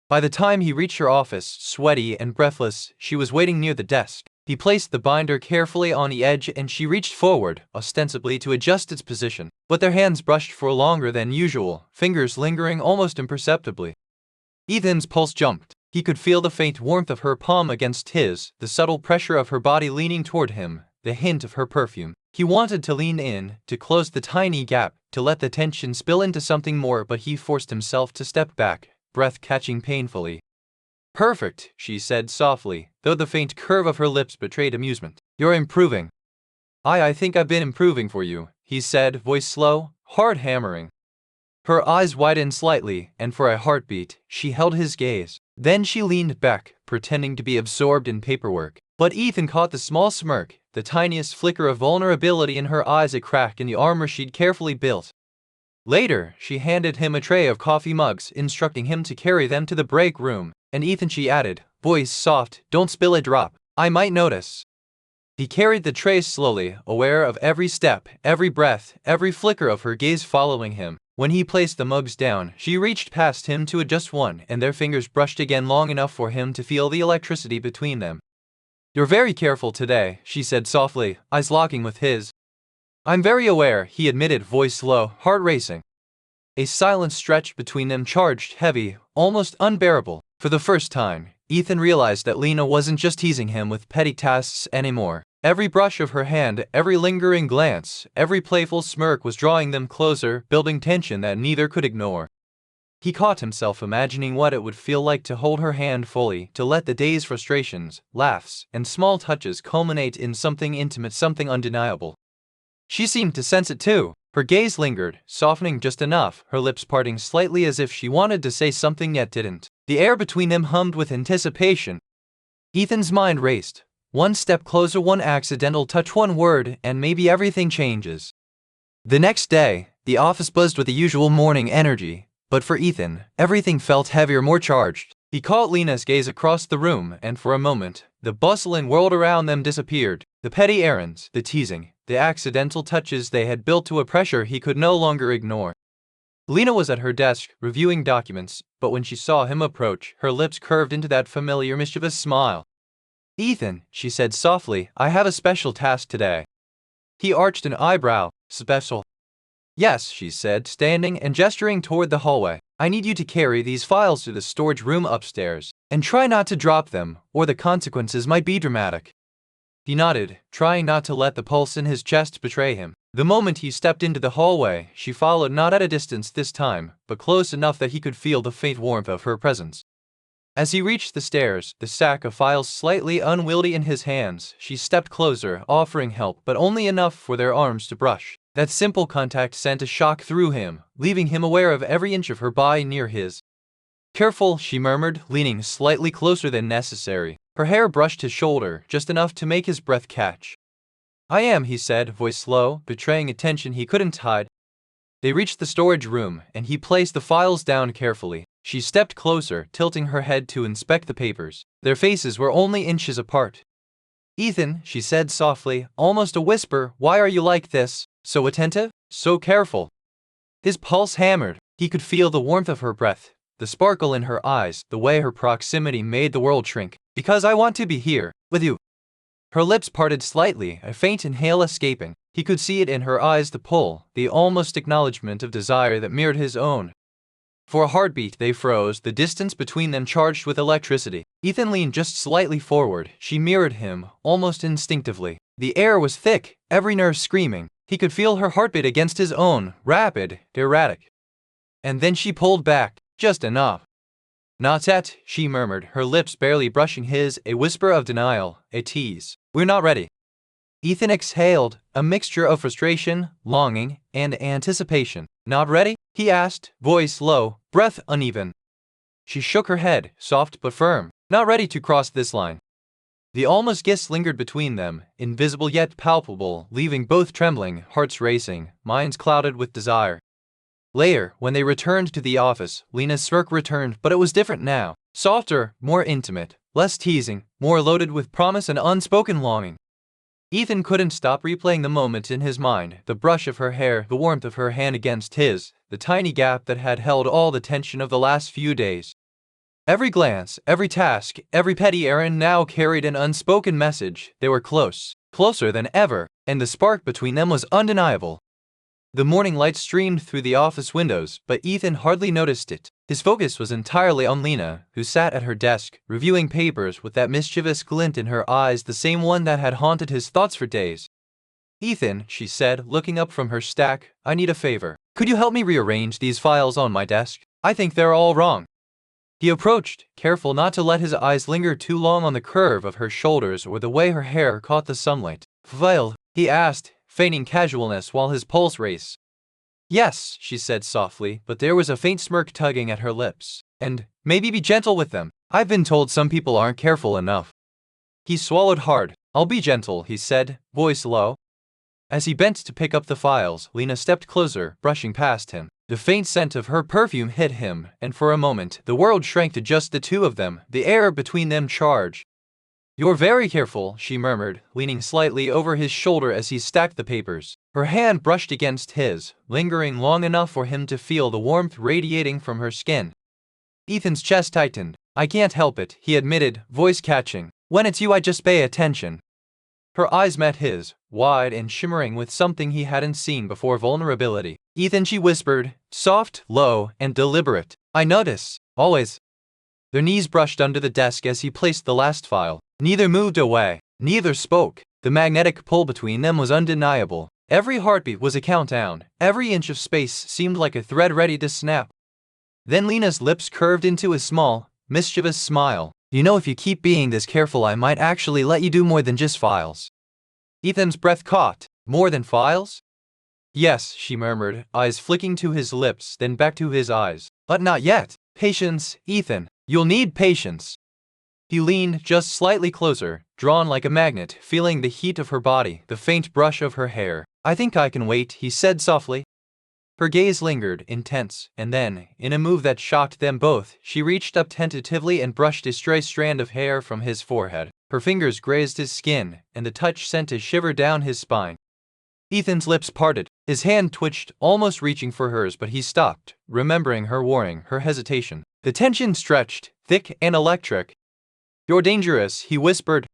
By the time he reached her office, sweaty and breathless, she was waiting near the desk. He placed the binder carefully on the edge and she reached forward, ostensibly to adjust its position. But their hands brushed for longer than usual, fingers lingering almost imperceptibly. Ethan's pulse jumped. He could feel the faint warmth of her palm against his, the subtle pressure of her body leaning toward him, the hint of her perfume. He wanted to lean in, to close the tiny gap, to let the tension spill into something more, but he forced himself to step back, breath catching painfully. Perfect, she said softly, though the faint curve of her lips betrayed amusement. You're improving. I think I've been improving for you, he said, voice slow, heart hammering. Her eyes widened slightly, and for a heartbeat, she held his gaze. Then she leaned back, pretending to be absorbed in paperwork. But Ethan caught the small smirk, the tiniest flicker of vulnerability in her eyes, a crack in the armor she'd carefully built. Later, she handed him a tray of coffee mugs, instructing him to carry them to the break room. And Ethan, she added, voice soft, don't spill a drop. I might notice. He carried the tray slowly, aware of every step, every breath, every flicker of her gaze following him. When he placed the mugs down, she reached past him to adjust one, and their fingers brushed again long enough for him to feel the electricity between them. "You're very careful today," she said softly, eyes locking with his. "I'm very aware," he admitted, voice low, heart racing. A silence stretched between them, charged, heavy, almost unbearable. For the first time, Ethan realized that Lena wasn't just teasing him with petty tasks anymore. Every brush of her hand, every lingering glance, every playful smirk was drawing them closer, building tension that neither could ignore. He caught himself imagining what it would feel like to hold her hand fully, to let the day's frustrations, laughs, and small touches culminate in something intimate, something undeniable. She seemed to sense it too. Her gaze lingered, softening just enough, her lips parting slightly as if she wanted to say something yet didn't. The air between them hummed with anticipation. Ethan's mind raced. One step closer, one accidental touch, one word, and maybe everything changes. The next day, the office buzzed with the usual morning energy, but for Ethan, everything felt heavier, more charged. He caught Lena's gaze across the room, and for a moment, the bustling world around them disappeared. The petty errands, the teasing, the accidental touches, they had built to a pressure he could no longer ignore. Lena was at her desk, reviewing documents, but when she saw him approach, her lips curved into that familiar mischievous smile. "Ethan," she said softly, "I have a special task today." He arched an eyebrow. "Special?" "Yes," she said, standing and gesturing toward the hallway. "I need you to carry these files to the storage room upstairs, and try not to drop them, or the consequences might be dramatic." He nodded, trying not to let the pulse in his chest betray him. The moment he stepped into the hallway, she followed, not at a distance this time, but close enough that he could feel the faint warmth of her presence. As he reached the stairs, the sack of files slightly unwieldy in his hands, she stepped closer, offering help, but only enough for their arms to brush. That simple contact sent a shock through him, leaving him aware of every inch of her body near his. "Careful," she murmured, leaning slightly closer than necessary. Her hair brushed his shoulder, just enough to make his breath catch. "I am," he said, voice low, betraying a tension he couldn't hide. They reached the storage room, and he placed the files down carefully. She stepped closer, tilting her head to inspect the papers. Their faces were only inches apart. "Ethan," she said softly, almost a whisper, "why are you like this? So attentive? So careful?" His pulse hammered. He could feel the warmth of her breath, the sparkle in her eyes, the way her proximity made the world shrink. "Because I want to be here, with you." Her lips parted slightly, a faint inhale escaping. He could see it in her eyes, the pull, the almost acknowledgement of desire that mirrored his own. For a heartbeat, they froze, the distance between them charged with electricity. Ethan leaned just slightly forward. She mirrored him, almost instinctively. The air was thick, every nerve screaming. He could feel her heartbeat against his own, rapid, erratic. And then she pulled back, just enough. "Not yet," she murmured, her lips barely brushing his, a whisper of denial, a tease. "We're not ready." Ethan exhaled, a mixture of frustration, longing, and anticipation. "Not ready?" he asked, voice low, breath uneven. She shook her head, soft but firm. "Not ready to cross this line." The almost kiss lingered between them, invisible yet palpable, leaving both trembling, hearts racing, minds clouded with desire. Later, when they returned to the office, Lena's smirk returned, but it was different now. Softer, more intimate, less teasing, more loaded with promise and unspoken longing. Ethan couldn't stop replaying the moment in his mind, the brush of her hair, the warmth of her hand against his, the tiny gap that had held all the tension of the last few days. Every glance, every task, every petty errand now carried an unspoken message. They were close, closer than ever, and the spark between them was undeniable. The morning light streamed through the office windows, but Ethan hardly noticed it. His focus was entirely on Lena, who sat at her desk, reviewing papers with that mischievous glint in her eyes, the same one that had haunted his thoughts for days. "Ethan," she said, looking up from her stack, "I need a favor. Could you help me rearrange these files on my desk? I think they're all wrong." He approached, careful not to let his eyes linger too long on the curve of her shoulders or the way her hair caught the sunlight. "File?" he asked, feigning casualness while his pulse raced. "Yes," she said softly, but there was a faint smirk tugging at her lips. "And maybe be gentle with them. I've been told some people aren't careful enough." He swallowed hard. "I'll be gentle," he said, voice low. As he bent to pick up the files, Lena stepped closer, brushing past him. The faint scent of her perfume hit him, and for a moment, the world shrank to just the two of them, the air between them charged. You're very careful, she murmured, leaning slightly over his shoulder as he stacked the papers. Her hand brushed against his, lingering long enough for him to feel the warmth radiating from her skin. Ethan's chest tightened. I can't help it, he admitted, voice catching. When it's you I just pay attention. Her eyes met his, wide and shimmering with something he hadn't seen before, vulnerability. Ethan, she whispered, soft, low, and deliberate. I notice, always. Their knees brushed under the desk as he placed the last file. Neither moved away. Neither spoke. The magnetic pull between them was undeniable. Every heartbeat was a countdown. Every inch of space seemed like a thread ready to snap. Then Lena's lips curved into a small, mischievous smile. You know, if you keep being this careful I might actually let you do more than just files. Ethan's breath caught. More than files? Yes, she murmured, eyes flicking to his lips then back to his eyes. But not yet. Patience, Ethan. You'll need patience. He leaned just slightly closer, drawn like a magnet, feeling the heat of her body, the faint brush of her hair. I think I can wait, he said softly. Her gaze lingered, intense, and then, in a move that shocked them both, she reached up tentatively and brushed a stray strand of hair from his forehead. Her fingers grazed his skin, and the touch sent a shiver down his spine. Ethan's lips parted. His hand twitched, almost reaching for hers, but he stopped, remembering her warning, her hesitation. The tension stretched, thick and electric. You're dangerous, he whispered.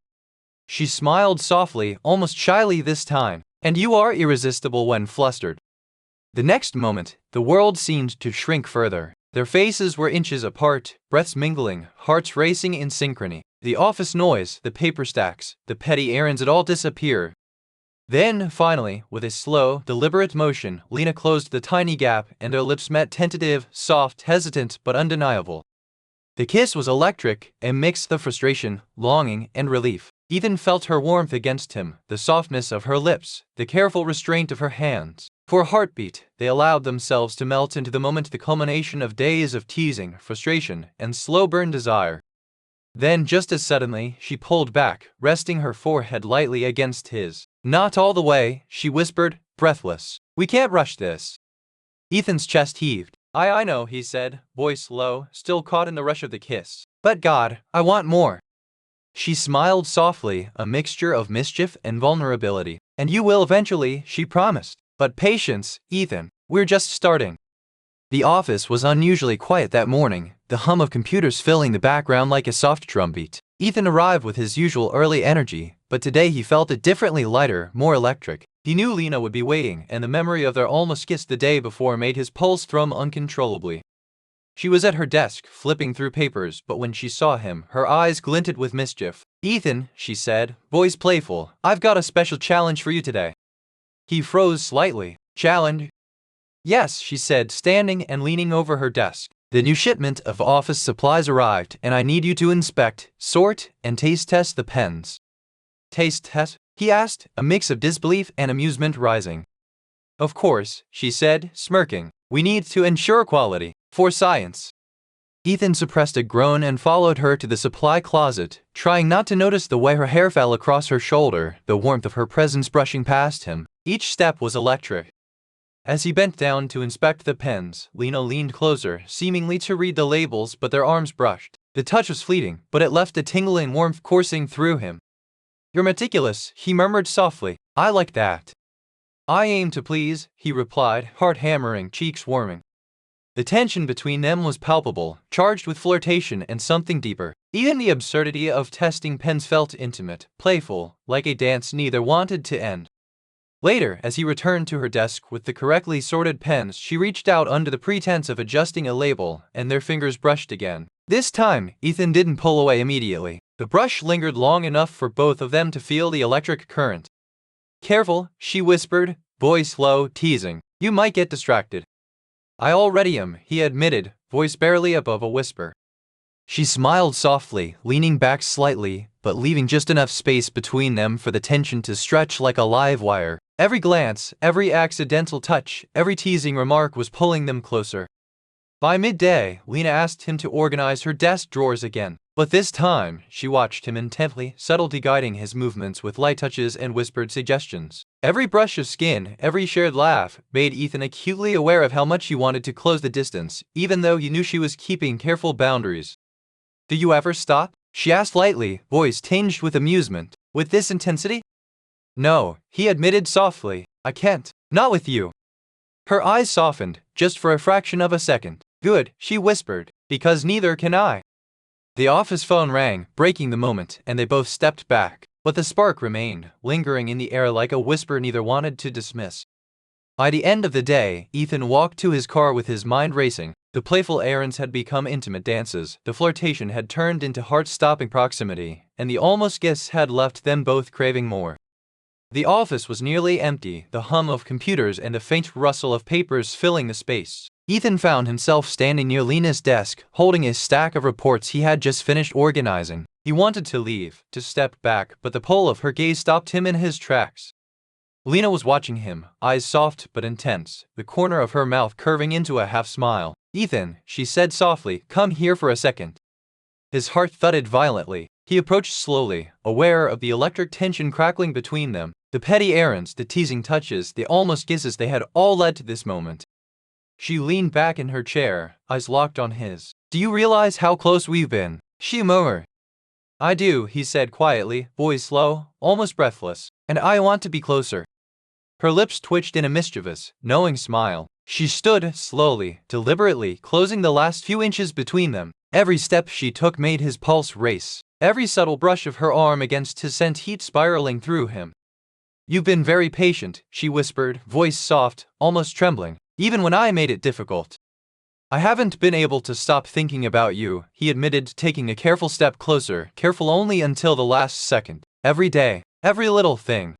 She smiled softly, almost shyly this time. And you are irresistible when flustered. The next moment, the world seemed to shrink further. Their faces were inches apart, breaths mingling, hearts racing in synchrony. The office noise, the paper stacks, the petty errands, it all disappeared. Then, finally, with a slow, deliberate motion, Lena closed the tiny gap and their lips met, tentative, soft, hesitant, but undeniable. The kiss was electric, a mix of frustration, longing, and relief. Ethan felt her warmth against him, the softness of her lips, the careful restraint of her hands. For a heartbeat, they allowed themselves to melt into the moment, the culmination of days of teasing, frustration, and slow-burn desire. Then, just as suddenly, she pulled back, resting her forehead lightly against his. Not all the way, she whispered, breathless. We can't rush this. Ethan's chest heaved. I know, he said, voice low, still caught in the rush of the kiss. But God, I want more. She smiled softly, a mixture of mischief and vulnerability. And you will eventually, she promised. But patience, Ethan, we're just starting. The office was unusually quiet that morning, the hum of computers filling the background like a soft drumbeat. Ethan arrived with his usual early energy, but today he felt it differently, lighter, more electric. He knew Lena would be waiting, and the memory of their almost kiss the day before made his pulse thrum uncontrollably. She was at her desk, flipping through papers, but when she saw him, her eyes glinted with mischief. Ethan, she said, voice playful, I've got a special challenge for you today. He froze slightly. Challenge? Yes, she said, standing and leaning over her desk. The new shipment of office supplies arrived, and I need you to inspect, sort, and taste test the pens. Taste test? He asked, a mix of disbelief and amusement rising. Of course, she said, smirking. We need to ensure quality. For science. Ethan suppressed a groan and followed her to the supply closet, trying not to notice the way her hair fell across her shoulder, the warmth of her presence brushing past him. Each step was electric. As he bent down to inspect the pens, Lena leaned closer, seemingly to read the labels, but their arms brushed. The touch was fleeting, but it left a tingling warmth coursing through him. You're meticulous, he murmured softly. I like that. I aim to please, he replied, heart hammering, cheeks warming. The tension between them was palpable, charged with flirtation and something deeper. Even the absurdity of testing pens felt intimate, playful, like a dance neither wanted to end. Later, as he returned to her desk with the correctly sorted pens, she reached out under the pretense of adjusting a label, and their fingers brushed again. This time, Ethan didn't pull away immediately. The brush lingered long enough for both of them to feel the electric current. Careful, she whispered, voice low, teasing. You might get distracted. I already am, he admitted, voice barely above a whisper. She smiled softly, leaning back slightly, but leaving just enough space between them for the tension to stretch like a live wire. Every glance, every accidental touch, every teasing remark was pulling them closer. By midday, Lena asked him to organize her desk drawers again. But this time, she watched him intently, subtly guiding his movements with light touches and whispered suggestions. Every brush of skin, every shared laugh, made Ethan acutely aware of how much he wanted to close the distance, even though he knew she was keeping careful boundaries. Do you ever stop? she asked lightly, voice tinged with amusement. With this intensity? No, he admitted softly. I can't. Not with you. Her eyes softened, just for a fraction of a second. Good, she whispered, because neither can I. The office phone rang, breaking the moment, and they both stepped back. But the spark remained, lingering in the air like a whisper neither wanted to dismiss. By the end of the day, Ethan walked to his car with his mind racing. The playful errands had become intimate dances, the flirtation had turned into heart-stopping proximity, and the almost kiss had left them both craving more. The office was nearly empty, the hum of computers and the faint rustle of papers filling the space. Ethan found himself standing near Lena's desk, holding a stack of reports he had just finished organizing. He wanted to leave, to step back, but the pull of her gaze stopped him in his tracks. Lena was watching him, eyes soft but intense, the corner of her mouth curving into a half-smile. Ethan, she said softly, come here for a second. His heart thudded violently. He approached slowly, aware of the electric tension crackling between them. The petty errands, the teasing touches, the almost kisses, they had all led to this moment. She leaned back in her chair, eyes locked on his. Do you realize how close we've been? She murmured. I do, he said quietly, voice low, almost breathless. And I want to be closer. Her lips twitched in a mischievous, knowing smile. She stood, slowly, deliberately, closing the last few inches between them. Every step she took made his pulse race. Every subtle brush of her arm against his sent heat spiraling through him. You've been very patient, she whispered, voice soft, almost trembling, even when I made it difficult. I haven't been able to stop thinking about you, he admitted, taking a careful step closer, careful only until the last second. Every day, every little thing.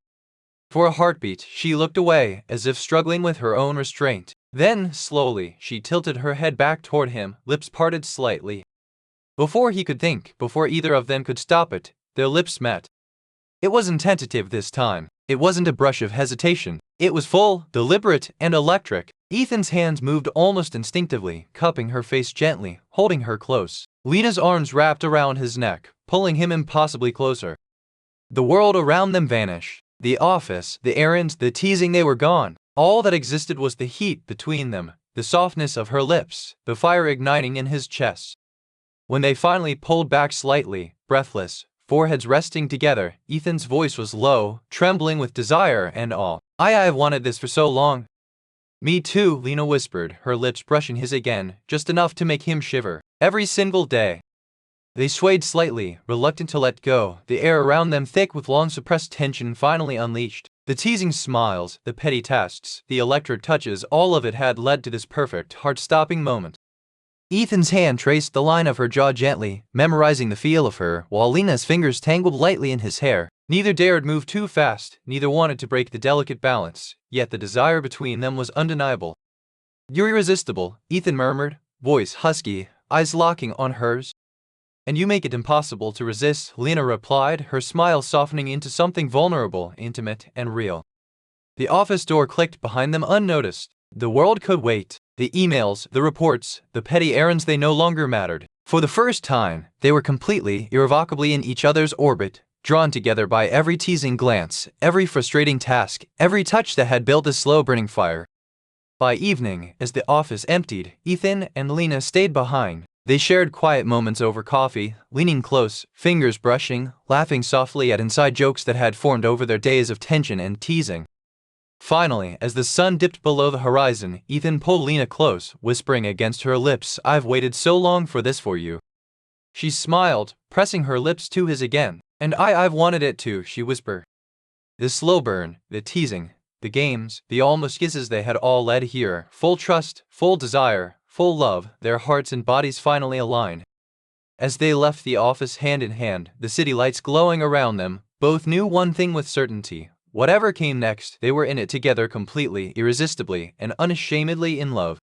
For a heartbeat, she looked away, as if struggling with her own restraint. Then, slowly, she tilted her head back toward him, lips parted slightly. Before he could think, before either of them could stop it, their lips met. It wasn't tentative this time. It wasn't a brush of hesitation. It was full, deliberate, and electric. Ethan's hands moved almost instinctively, cupping her face gently, holding her close. Lena's arms wrapped around his neck, pulling him impossibly closer. The world around them vanished. The office, the errands, the teasing, they were gone. All that existed was the heat between them, the softness of her lips, the fire igniting in his chest. When they finally pulled back slightly, breathless, foreheads resting together, Ethan's voice was low, trembling with desire and awe. I've wanted this for so long. Me too, Lena whispered, her lips brushing his again, just enough to make him shiver. Every single day. They swayed slightly, reluctant to let go, the air around them thick with long-suppressed tension finally unleashed. The teasing smiles, the petty tasks, the electric touches, all of it had led to this perfect, heart-stopping moment. Ethan's hand traced the line of her jaw gently, memorizing the feel of her, while Lena's fingers tangled lightly in his hair. Neither dared move too fast, neither wanted to break the delicate balance, yet the desire between them was undeniable. You're irresistible, Ethan murmured, voice husky, eyes locking on hers. And you make it impossible to resist, Lena replied, her smile softening into something vulnerable, intimate, and real. The office door clicked behind them unnoticed. The world could wait. The emails, the reports, the petty errands, they no longer mattered. For the first time, they were completely, irrevocably in each other's orbit, drawn together by every teasing glance, every frustrating task, every touch that had built a slow-burning fire. By evening, as the office emptied, Ethan and Lena stayed behind. They shared quiet moments over coffee, leaning close, fingers brushing, laughing softly at inside jokes that had formed over their days of tension and teasing. Finally, as the sun dipped below the horizon, Ethan pulled Lena close, whispering against her lips, I've waited so long for this for you. She smiled, pressing her lips to his again. And I've wanted it too, she whispered. The slow burn, the teasing, the games, the almost kisses, they had all led here, full trust, full desire, full love, their hearts and bodies finally aligned. As they left the office hand in hand, the city lights glowing around them, both knew one thing with certainty. Whatever came next, they were in it together completely, irresistibly, and unashamedly in love.